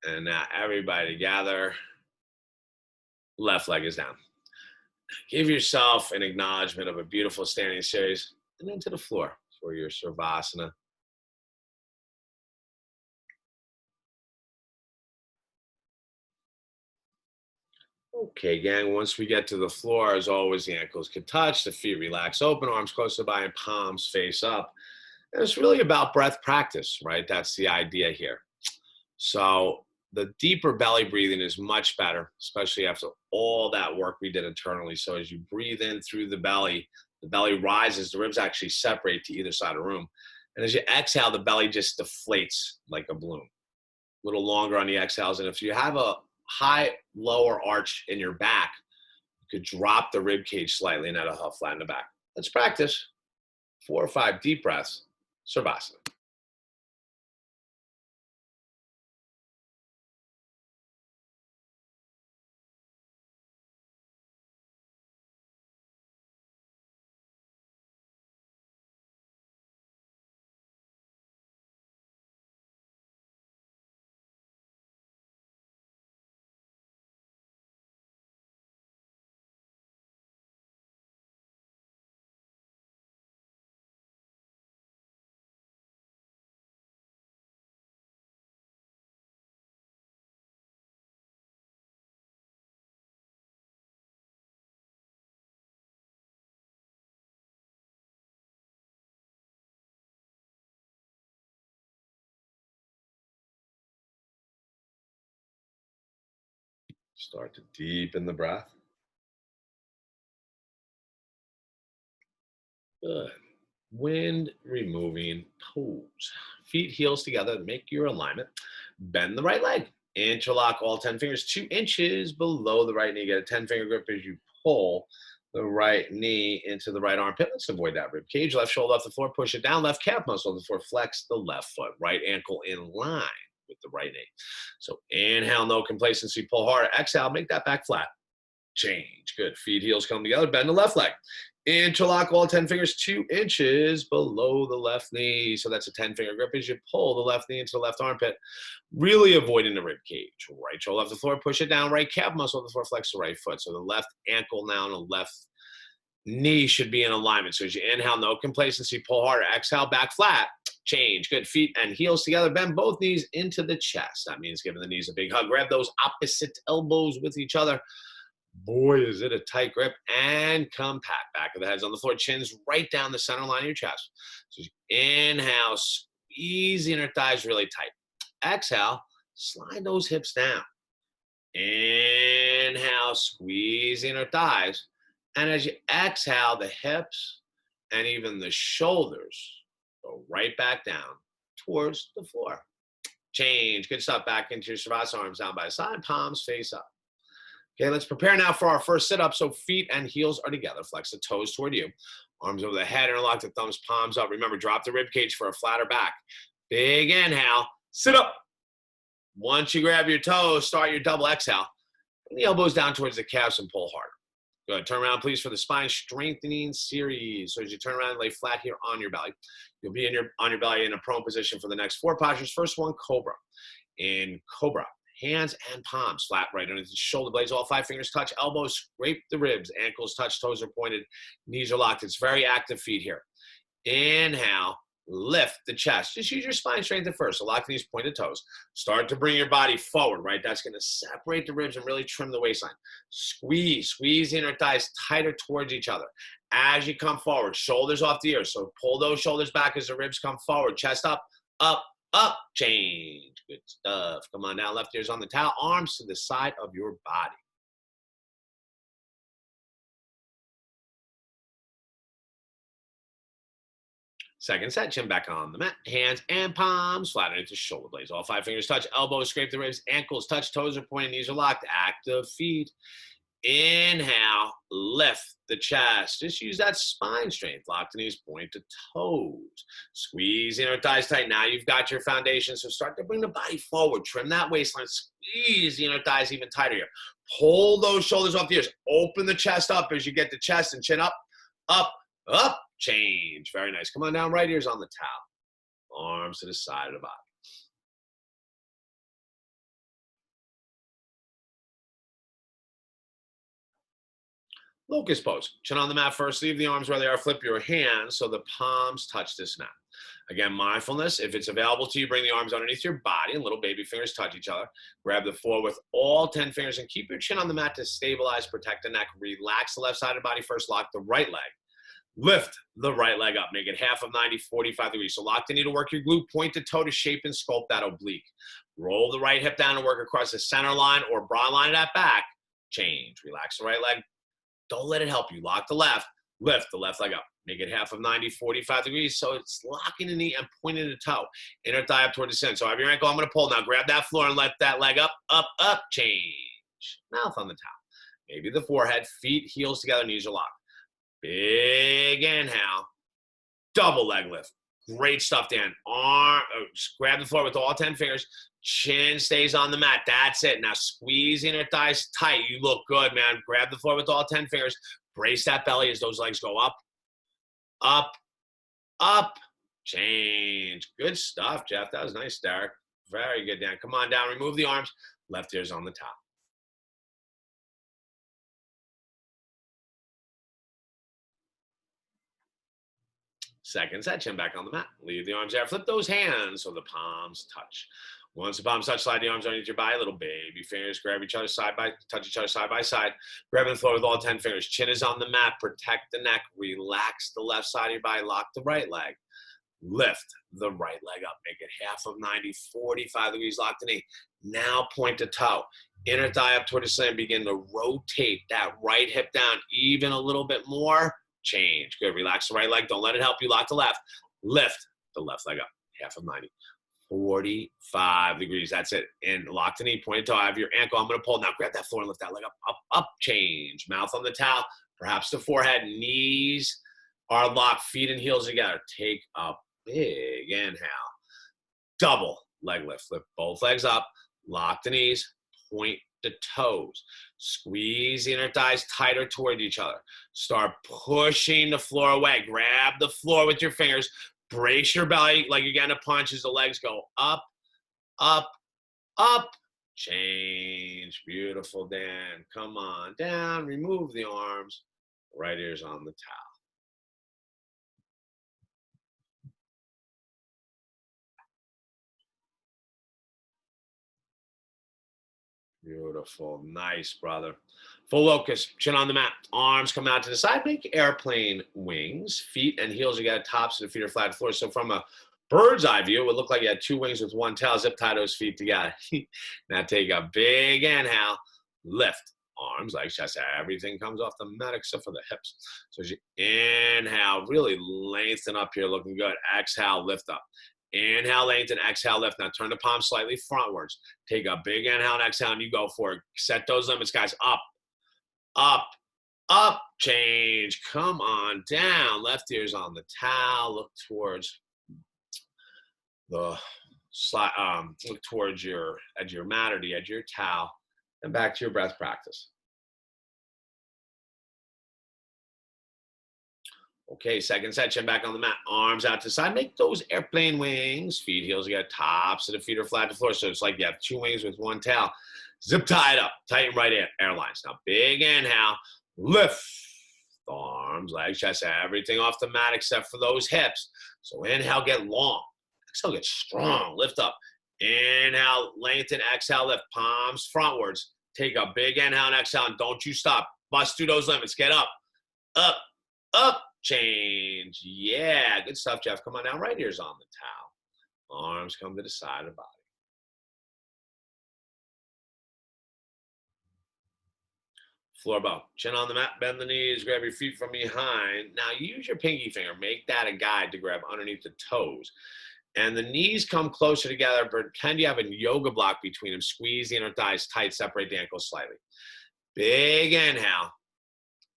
And now everybody together. Left leg is down. Give yourself an acknowledgement of a beautiful standing series and then to the floor for your Savasana. Okay, gang, once we get to the floor, as always, the ankles can touch, the feet relax open, arms close to the body, and palms face up. And it's really about breath practice, right? That's the idea here. So the deeper belly breathing is much better, especially after all that work we did internally. So as you breathe in through the belly rises, the ribs actually separate to either side of the room. And as you exhale, the belly just deflates like a balloon. A little longer on the exhales. And if you have a high lower arch in your back, you could drop the rib cage slightly and that'll help flatten the back. Let's practice 4 or 5 deep breaths, Savasana. Start to deepen the breath. Good. Wind removing pose. Feet, heels together, make your alignment. Bend the right leg. Interlock all 10 fingers 2 inches below the right knee. Get a 10-finger grip as you pull the right knee into the right armpit. Let's avoid that rib cage. Left shoulder off the floor, push it down. Left calf muscle off the floor, flex the left foot. Right ankle in line with the right knee. So inhale, no complacency, pull hard. Exhale, make that back flat. Change. Good. Feet, heels come together. Bend the left leg. Interlock all 10 fingers 2 inches below the left knee. So that's a 10-finger grip as you pull the left knee into the left armpit, really avoiding the rib cage. Right shoulder off the floor, push it down. Right calf muscle off the floor, flex the right foot. So the left ankle now and the left knee should be in alignment. So as you inhale, no complacency, pull harder. Exhale, back flat. Change. Good. Feet and heels together. Bend both knees into the chest. That means giving the knees a big hug. Grab those opposite elbows with each other. Boy, is it a tight grip. And compact. Back of the head's on the floor. Chin's right down the center line of your chest. So inhale, squeezing your thighs really tight. Exhale, slide those hips down. Inhale, squeezing your thighs. And as you exhale, the hips and even the shoulders go right back down towards the floor. Change. Good stuff. Back into your Savasana, arms down by the side, palms face up. Okay, let's prepare now for our first sit-up. So feet and heels are together. Flex the toes toward you. Arms over the head, interlock the thumbs, palms up. Remember, drop the rib cage for a flatter back. Big inhale. Sit up. Once you grab your toes, start your double exhale. Bring the elbows down towards the calves and pull harder. Good. Turn around, please, for the spine strengthening series. So as you turn around and lay flat here on your belly, you'll be on your belly in a prone position for the next 4 postures. First one, Cobra. In Cobra, hands and palms flat right underneath the shoulder blades. All 5 fingers touch. Elbows scrape the ribs. Ankles touch. Toes are pointed. Knees are locked. It's very active feet here. Inhale. Lift the chest. Just use your spine strength at first. So lock the knees, point the toes. Start to bring your body forward, right? That's going to separate the ribs and really trim the waistline. Squeeze the inner thighs tighter towards each other. As you come forward, shoulders off the ears. So pull those shoulders back as the ribs come forward. Chest up, up, up. Change. Good stuff. Come on now. Left ear's on the towel. Arms to the side of your body. Second set, chin back on the mat. Hands and palms flat underneath the shoulder blades. All 5 fingers touch. Elbows scrape the ribs. Ankles touch. Toes are pointing. Knees are locked. Active feet. Inhale. Lift the chest. Just use that spine strength. Lock the knees. Point the toes. Squeeze the inner thighs tight. Now you've got your foundation. So start to bring the body forward. Trim that waistline. Squeeze the inner thighs even tighter here. Pull those shoulders off the ears. Open the chest up as you get the chest and chin up, up, up. Change. Very nice. Come on down. Right ear's on the towel. Arms to the side of the body. Locust pose. Chin on the mat first. Leave the arms where they are. Flip your hands so the palms touch this mat. Again, mindfulness. If it's available to you, bring the arms underneath your body and little baby fingers touch each other. Grab the floor with all 10 fingers and keep your chin on the mat to stabilize, protect the neck. Relax the left side of the body first. Lock the right leg. Lift the right leg up. Make it half of 90, 45 degrees. So lock the knee to work your glute. Point the toe to shape and sculpt that oblique. Roll the right hip down and work across the center line or broad line of that back. Change. Relax the right leg. Don't let it help you. Lock the left. Lift the left leg up. Make it half of 90, 45 degrees. So it's locking the knee and pointing the toe. Inner thigh up toward the center. So I have your ankle. I'm going to pull. Now grab that floor and let that leg up, up, up. Change. Mouth on the towel. Maybe the forehead. Feet, heels together. Knees are locked. Big inhale, double leg lift. Great stuff, Dan. Grab the floor with all 10 fingers. Chin stays on the mat. That's it. Now squeeze inner thighs tight. You look good, man. Grab the floor with all 10 fingers. Brace that belly as those legs go up, up, up. Change. Good stuff, Jeff. That was nice, Derek. Very good, Dan. Come on down. Remove the arms. Left ear's on the top. Second set, chin back on the mat. Leave the arms there. Flip those hands so the palms touch. Once the palms touch, slide the arms underneath your body. Little baby fingers, grab each other touch each other side by side. Grab the floor with all 10 fingers. Chin is on the mat. Protect the neck. Relax the left side of your body. Lock the right leg. Lift the right leg up. Make it half of 90, 45 degrees. Lock the knee. Now point the toe. Inner thigh up toward the ceiling. Begin to rotate that right hip down even a little bit more. Change. Good. Relax the right leg. Don't let it help you. Lock the left. Lift the left leg up. Half of 90. 45 degrees. That's it. And lock the knee. Point it toe. I have your ankle. I'm going to pull. Now grab that floor and lift that leg up, up, up. Change. Mouth on the towel. Perhaps the forehead. Knees are locked. Feet and heels together. Take a big inhale. Double leg lift. Lift both legs up. Lock the knees. Point the toes. Squeeze the inner thighs tighter toward each other. Start pushing the floor away. Grab the floor with your fingers. Brace your belly like you're getting a punch as the legs go up, up, up. Change. Beautiful, Dan. Come on down. Remove the arms. Right ear's on the towel. Beautiful. Nice, brother. Full locus. Chin on the mat. Arms come out to the side. Make airplane wings. Feet and heels together. Tops of the feet are flat to the floor. So from a bird's eye view, it would look like you had two wings with one tail. Zip tie those feet together. Now take a big inhale. Lift. Arms, legs, chest. Everything comes off the mat except for the hips. So as you inhale, really lengthen up here. Looking good. Exhale, lift up. Inhale, lengthen, exhale, lift. Now turn the palms slightly frontwards. Take a big inhale and exhale, and you go for it. Set those limits, guys. Up, up, up. Change. Come on down. Left ear's on the towel. Look towards the slide. Look towards your edge of your mat or the edge of your towel, and back to your breath practice. Okay, second set, chin back on the mat, arms out to the side. Make those airplane wings. Feet, heels together, tops of the feet are flat to the floor. So it's like you have two wings with one tail. Zip tie it up, tighten right airlines. Now big inhale, lift. The arms, legs, chest, everything off the mat except for those hips. So inhale, get long. Exhale, get strong. Lift up. Inhale, lengthen, exhale, lift. Palms frontwards. Take a big inhale and exhale, and don't you stop. Bust through those limits. Get up, up, up. Change. Yeah, good stuff, Jeff. Come on down. Right ear's on the towel. Arms come to the side of the body. Floor bow. Chin on the mat. Bend the knees. Grab your feet from behind. Now use your pinky finger. Make that a guide to grab underneath the toes. And the knees come closer together. Pretend you have a yoga block between them. Squeeze the inner thighs tight. Separate the ankles slightly. Big inhale.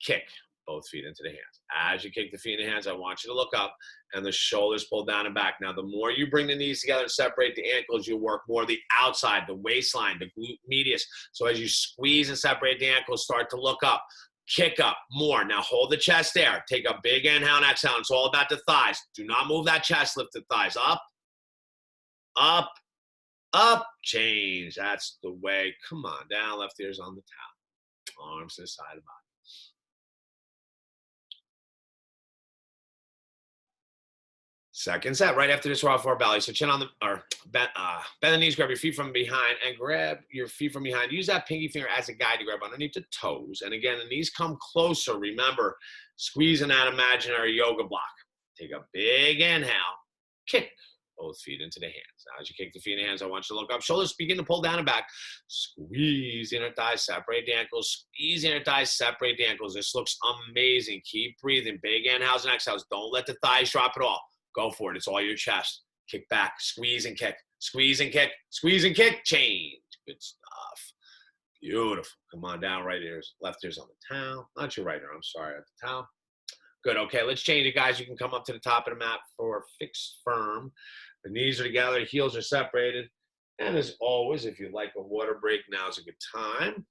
Kick both feet into the hands. As you kick the feet in the hands, I want you to look up and the shoulders pull down and back. Now, the more you bring the knees together and separate the ankles, you'll work more the outside, the waistline, the glute medius. So as you squeeze and separate the ankles, start to look up, kick up more. Now, hold the chest there. Take a big inhale and exhale. It's all about the thighs. Do not move that chest. Lift the thighs up, up, up. Change. That's the way. Come on down. Left ear's on the towel. Arms to the side of the body. Second set, right after this, raw floor belly. So chin on the, or bend the knees, grab your feet from behind, and grab your feet from behind. Use that pinky finger as a guide to grab underneath the toes. And again, the knees come closer. Remember, squeezing that imaginary yoga block. Take a big inhale, kick both feet into the hands. Now, as you kick the feet in the hands, I want you to look up. Shoulders begin to pull down and back. Squeeze the inner thighs, separate the ankles. Squeeze the inner thighs, separate the ankles. This looks amazing. Keep breathing. Big inhales and exhales. Don't let the thighs drop at all. Go for it. It's all your chest. Kick back. Squeeze and kick. Squeeze and kick. Squeeze and kick. Change. Good stuff. Beautiful. Come on down. Right ear's, left ear's on the towel. Not your right ear. I'm sorry. At the towel. Good. Okay. Let's change it, guys. You can come up to the top of the mat for fixed firm. The knees are together. Heels are separated. And as always, if you'd like a water break, now's a good time.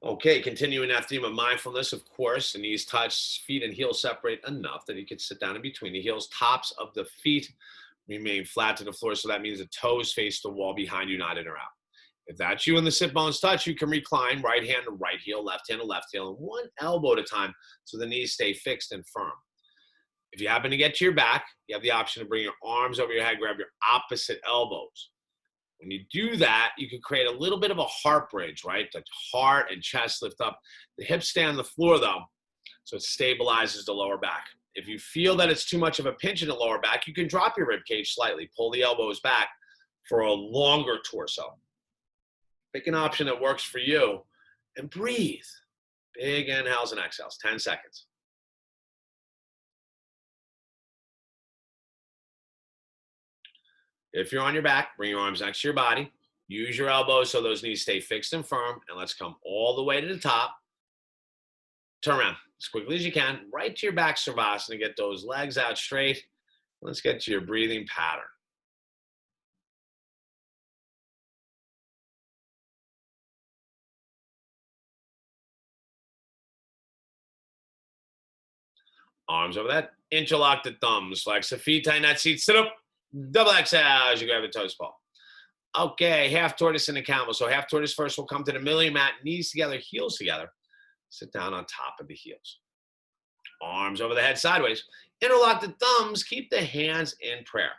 Okay, continuing that theme of mindfulness, of course, the knees touch, feet and heels separate enough that you can sit down in between the heels. Tops of the feet remain flat to the floor, so that means the toes face the wall behind you, not in or out. If that's you and the sit bones touch, you can recline right hand to right heel, left hand to left heel, and one elbow at a time so the knees stay fixed and firm. If you happen to get to your back, you have the option to bring your arms over your head, grab your opposite elbows. When you do that, you can create a little bit of a heart bridge, right? The heart and chest lift up. The hips stay on the floor, though, so it stabilizes the lower back. If you feel that it's too much of a pinch in the lower back, you can drop your rib cage slightly. Pull the elbows back for a longer torso. Pick an option that works for you and breathe. Big inhales and exhales, 10 seconds. If you're on your back, bring your arms next to your body. Use your elbows so those knees stay fixed and firm. And let's come all the way to the top. Turn around as quickly as you can, right to your back Savasana. Get those legs out straight. Let's get to your breathing pattern. Arms over that. Interlock the thumbs. Flex the feet, tighten that seat. Sit up. Double exhale as you grab the toes ball. Okay, half tortoise in the camel. So half tortoise first. We'll come to the middle of your mat. Knees together, heels together. Sit down on top of the heels. Arms over the head sideways. Interlock the thumbs. Keep the hands in prayer.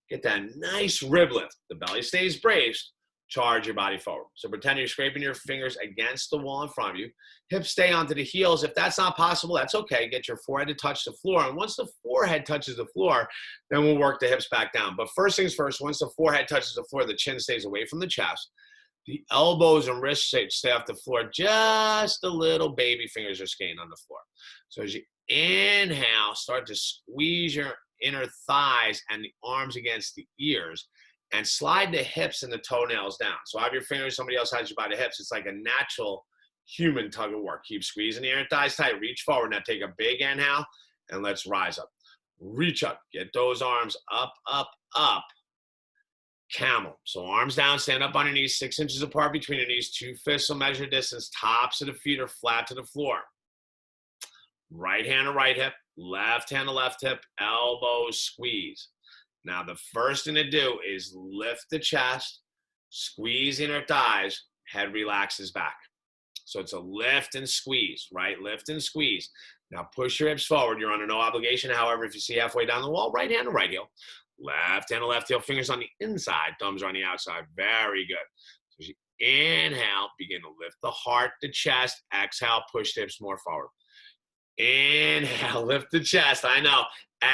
Get that nice rib lift. The belly stays braced. Charge your body forward. So pretend you're scraping your fingers against the wall in front of you. Hips stay onto the heels. If that's not possible, that's okay. Get your forehead to touch the floor. And once the forehead touches the floor, then we'll work the hips back down. But first things first, once the forehead touches the floor, the chin stays away from the chest. The elbows and wrists stay off the floor. Just a little baby fingers are skating on the floor. So as you inhale, start to squeeze your inner thighs and the arms against the ears. And slide the hips and the toenails down. So have your fingers, somebody else has you by the hips. It's like a natural human tug of war. Keep squeezing the inner thighs tight. Reach forward. Now take a big inhale and let's rise up. Reach up. Get those arms up, up, up. Camel. So arms down, stand up on your knees, 6 inches apart between your knees. 2 fists will measure distance. Tops of the feet are flat to the floor. Right hand to right hip. Left hand to left hip. Elbows squeeze. Now, the first thing to do is lift the chest, squeeze inner thighs, head relaxes back. So it's a lift and squeeze, right? Lift and squeeze. Now, push your hips forward. You're under no obligation. However, if you see halfway down the wall, right hand to right heel. Left hand to left heel, fingers on the inside, thumbs are on the outside. Very good. So as you inhale, begin to lift the heart, the chest. Exhale, push the hips more forward. Inhale, lift the chest. I know.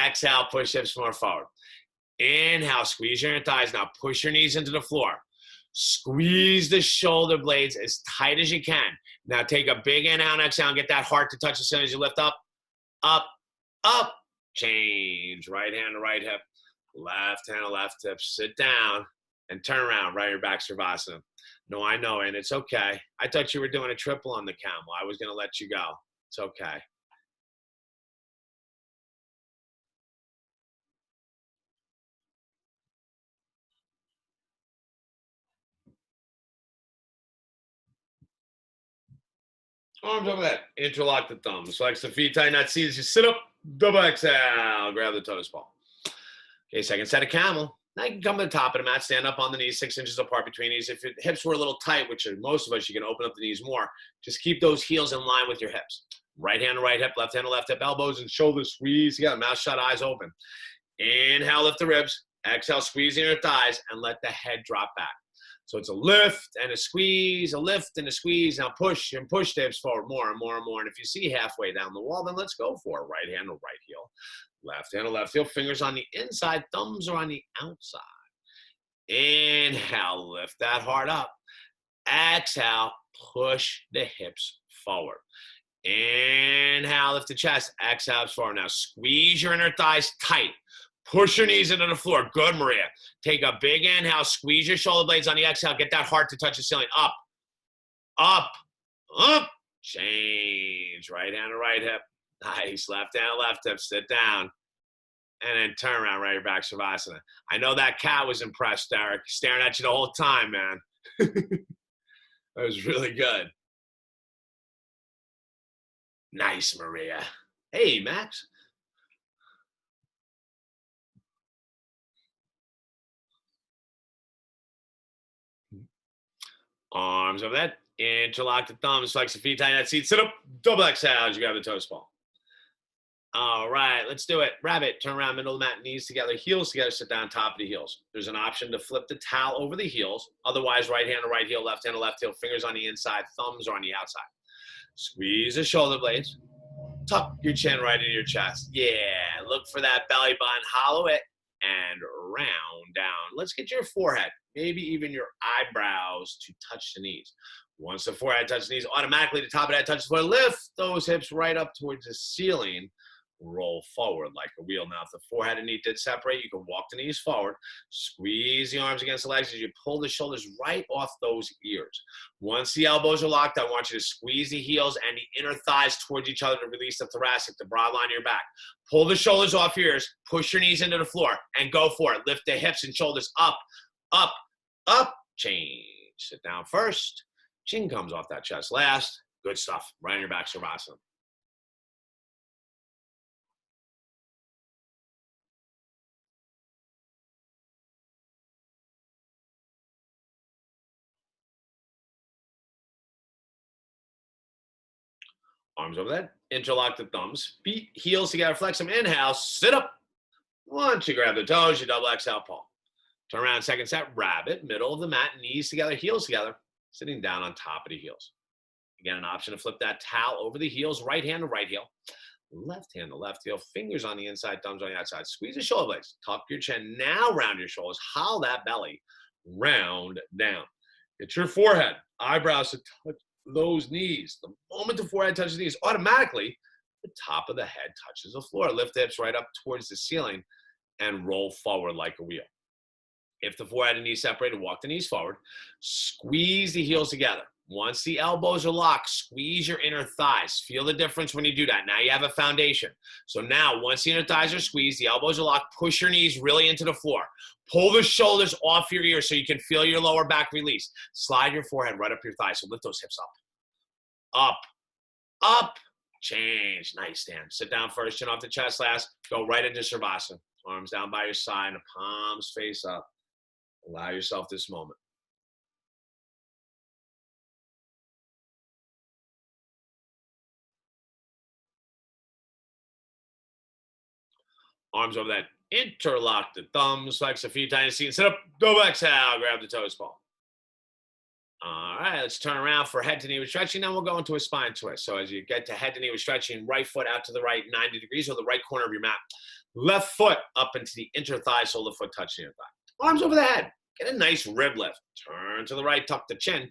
Exhale, push hips more forward. Inhale, squeeze your inner thighs. Now push your knees into the floor. Squeeze the shoulder blades as tight as you can. Now take a big inhale and exhale and get that heart to touch the center as you lift up, up, up. Change. Right hand to right hip. Left hand to left hip. Sit down and turn around. Right your back Savasana. No, I know, and it's okay. I thought you were doing a triple on the camel. I was going to let you go. It's okay. Arms over that. Interlock the thumbs. Flex the feet, tighten that seat as you sit up. Double exhale. Grab the toes ball. Okay, second set of camel. Now you can come to the top of the mat, stand up on the knees, 6 inches apart between knees. If your hips were a little tight, which are most of us, you can open up the knees more. Just keep those heels in line with your hips. Right hand to right hip, left hand to left hip, elbows and shoulders squeeze together, mouth shut, eyes open. Inhale, lift the ribs. Exhale, squeeze the inner thighs and let the head drop back. So it's a lift and a squeeze, a lift and a squeeze. Now push and push the hips forward more and more and more. And if you see halfway down the wall, then let's go for it. Right hand to right heel. Left hand to left heel. Fingers on the inside. Thumbs are on the outside. Inhale, lift that heart up. Exhale, push the hips forward. Inhale, lift the chest. Exhale, hips forward. Now squeeze your inner thighs tight. Push your knees into the floor. Good, Maria. Take a big inhale. Squeeze your shoulder blades on the exhale. Get that heart to touch the ceiling. Up, up, up. Change. Right hand to right hip. Nice. Left hand to left hip. Sit down. And then turn around, right your back Savasana. I know that cat was impressed, Derek. Staring at you the whole time, man. That was really good. Nice, Maria. Hey, Max. Arms over that. Interlock the thumbs. Flex the feet, tighten that seat. Sit up. Double exhale as you grab the toes ball. All right, let's do it. Rabbit, turn around, middle of the mat, knees together, heels together, sit down, top of the heels. There's an option to flip the towel over the heels. Otherwise, right hand to right heel, left hand to left heel, fingers on the inside, thumbs are on the outside. Squeeze the shoulder blades. Tuck your chin right into your chest. Yeah, look for that belly button. Hollow it and round down. Let's get your forehead, maybe even your eyebrows to touch the knees. Once the forehead touches the knees, automatically the top of the head touches the floor. Lift those hips right up towards the ceiling. Roll forward like a wheel. Now, if the forehead and knee did separate, you can walk the knees forward. Squeeze the arms against the legs as you pull the shoulders right off those ears. Once the elbows are locked, I want you to squeeze the heels and the inner thighs towards each other to release the thoracic, the broad line of your back. Pull the shoulders off your ears. Push your knees into the floor and go for it. Lift the hips and shoulders up, up, up. Change. Sit down first. Chin comes off that chest last. Good stuff. Right on your back, Shavasana. Arms over that. Interlock the thumbs. Feet, heels together. Flex them. Inhale. Sit up. Once you grab the toes, you double exhale, pull. Turn around, second set. Rabbit. Middle of the mat. Knees together. Heels together. Sitting down on top of the heels. Again, an option to flip that towel over the heels. Right hand to right heel. Left hand to left heel. Fingers on the inside. Thumbs on the outside. Squeeze the shoulder blades. Tuck your chin. Now round your shoulders. Hollow that belly. Round down. Get your forehead. Eyebrows to touch those knees. The moment the forehead touches the knees, automatically the top of the head touches the floor. Lift the hips right up towards the ceiling and roll forward like a wheel. If the forehead and knees separated, walk the knees forward. Squeeze the heels together. Once the elbows are locked, squeeze your inner thighs. Feel the difference when you do that. Now you have a foundation. So now, once the inner thighs are squeezed, the elbows are locked, push your knees really into the floor. Pull the shoulders off your ears so you can feel your lower back release. Slide your forehead right up your thighs. So lift those hips up. Up, up, change. Nice, Dan. Sit down first, chin off the chest last. Go right into Shavasana. Arms down by your side and the palms face up. Allow yourself this moment. Arms over that. Interlock the thumbs. Flex the feet, tighten the seat, and sit up. Double exhale. Grab the toes, ball. All right, let's turn around for head to knee with stretching. Then we'll go into a spine twist. So as you get to head to knee with stretching, right foot out to the right, 90 degrees, or the right corner of your mat. Left foot up into the inner thigh, so the foot touching your thigh. Arms over the head. Get a nice rib lift. Turn to the right, tuck the chin,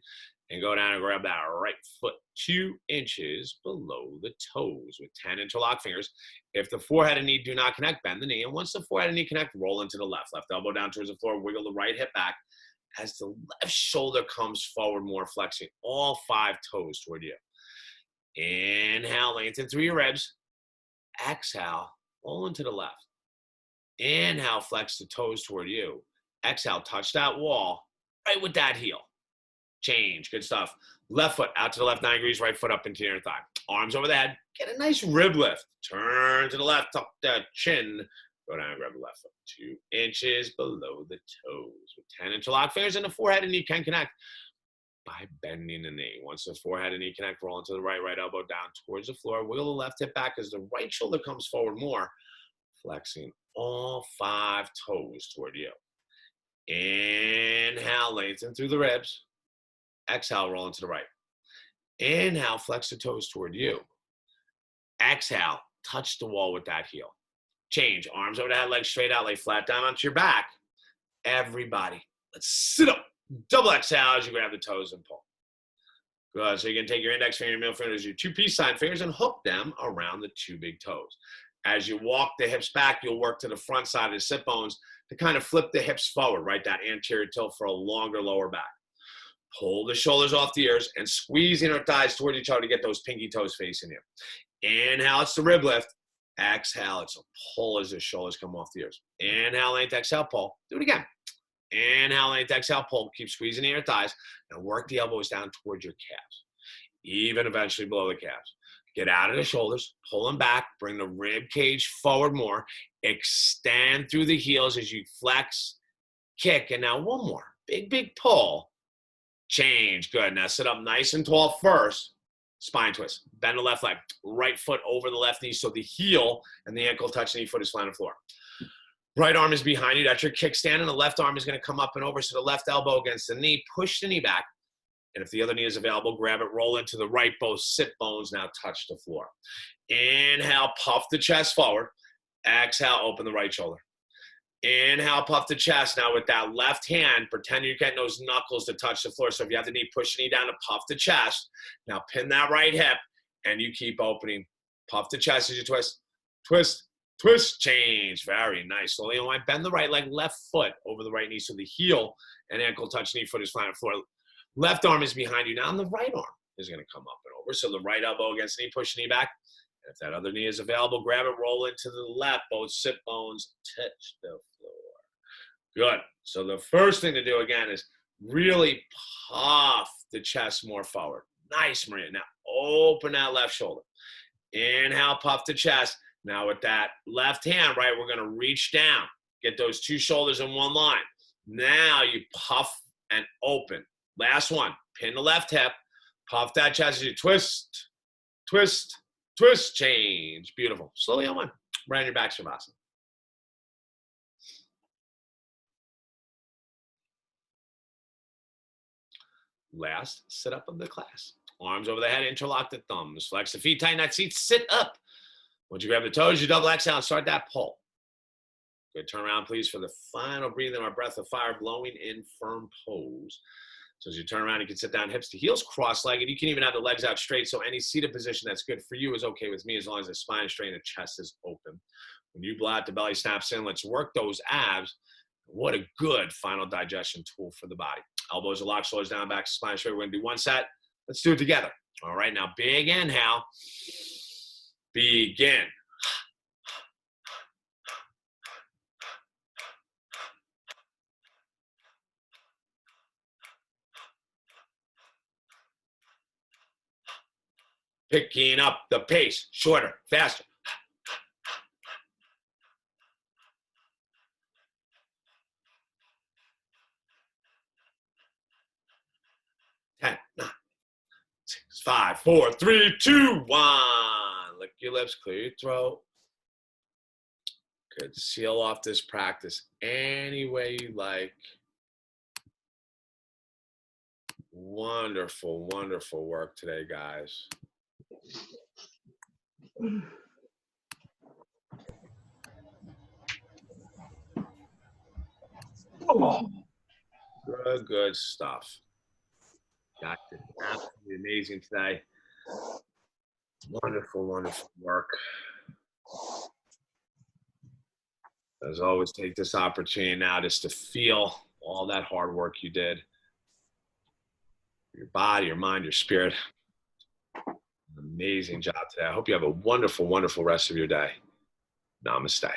and go down and grab that right foot 2 inches below the toes with 10 interlock fingers. If the forehead and knee do not connect, bend the knee. And once the forehead and knee connect, roll into the left. Left elbow down towards the floor. Wiggle the right hip back as the left shoulder comes forward more, flexing all 5 toes toward you. Inhale, lengthen through your ribs. Exhale, roll into the left. Inhale, flex the toes toward you. Exhale, touch that wall right with that heel. Change. Good stuff. Left foot out to the left 9 degrees, right foot up into your inner thigh. Arms over the head. Get a nice rib lift. Turn to the left, tuck the chin. Go down and grab the left foot 2 inches below the toes with 10 interlock fingers, and the forehead and knee can connect by bending the knee. Once the forehead and knee connect, roll into the right, right elbow down towards the floor. Wiggle the left hip back as the right shoulder comes forward more, flexing all 5 toes toward you. Inhale, lengthen through the ribs. Exhale, roll into the right. Inhale, flex the toes toward you. Exhale, touch the wall with that heel. Change. Arms over the head, legs straight out, lay flat down onto your back. Everybody, let's sit up. Double exhale as you grab the toes and pull. Good. So you can take your index finger and your middle finger as your 2 peace sign fingers and hook them around the 2 big toes. As you walk the hips back, you'll work to the front side of the sit bones to kind of flip the hips forward, right? That anterior tilt for a longer lower back. Pull the shoulders off the ears and squeeze the inner thighs toward each other to get those pinky toes facing you. Inhale, it's the rib lift. Exhale, it's a pull as the shoulders come off the ears. Inhale, length, exhale, pull. Do it again. Inhale, length, exhale, pull. Keep squeezing the inner thighs and work the elbows down towards your calves, even eventually below the calves. Get out of the shoulders, pull them back, bring the rib cage forward more, extend through the heels as you flex, kick, and now one more. Big, big pull. Change. Good. Now sit up nice and tall first. Spine twist. Bend the left leg. Right foot over the left knee so the heel and the ankle touch the knee, foot is flat on the floor. Right arm is behind you. That's your kickstand, and the left arm is going to come up and over, so the left elbow against the knee. Push the knee back. And if the other knee is available, grab it, roll into the right. Both sit bones now touch the floor. Inhale, puff the chest forward. Exhale, open the right shoulder. Inhale, puff the chest. Now with that left hand, pretend you're getting those knuckles to touch the floor. So if you have the knee, push the knee down to puff the chest. Now pin that right hip, and you keep opening. Puff the chest as you twist, twist, twist, change. Very nice. Slowly unwind. Bend the right leg, left foot over the right knee. So the heel and ankle touch knee, foot is flat on the floor. Left arm is behind you now, and the right arm is going to come up and over. So the right elbow against the knee, push the knee back. And if that other knee is available, grab it, roll it to the left. Both sit bones touch the floor. Good. So the first thing to do again is really puff the chest more forward. Nice, Maria. Now open that left shoulder. Inhale, puff the chest. Now with that left hand, right, we're going to reach down. Get those two shoulders in one line. Now you puff and open. Last one. Pin the left hip. Puff that chest as you twist, twist, twist, change. Beautiful. Slowly unwind. Right on your back, Shavasana. Last sit up of the class. Arms over the head, interlock the thumbs. Flex the feet, tighten that seat, sit up. Once you grab the toes, you double exhale and start that pull. Good. Turn around, please, for the final breathe in our breath of fire, blowing in firm pose. So as you turn around, you can sit down, hips to heels, cross-legged. You can even have the legs out straight. So any seated position that's good for you is okay with me as long as the spine is straight and the chest is open. When you blow out, the belly snaps in. Let's work those abs. What a good final digestion tool for the body. Elbows are locked, shoulders down, back, spine straight. We're going to do one set. Let's do it together. All right, now big inhale. Begin. Picking up the pace, shorter, faster. 10, 9, 6, 5, 4, 3, 2, 1. Lick your lips, clear your throat. Good. Seal off this practice any way you like. Wonderful, wonderful work today, guys. Good, good stuff. Got it. Absolutely amazing today. Wonderful, wonderful work. As always, take this opportunity now just to feel all that hard work you did. Your body, your mind, your spirit. Amazing job today. I hope you have a wonderful, wonderful rest of your day. Namaste.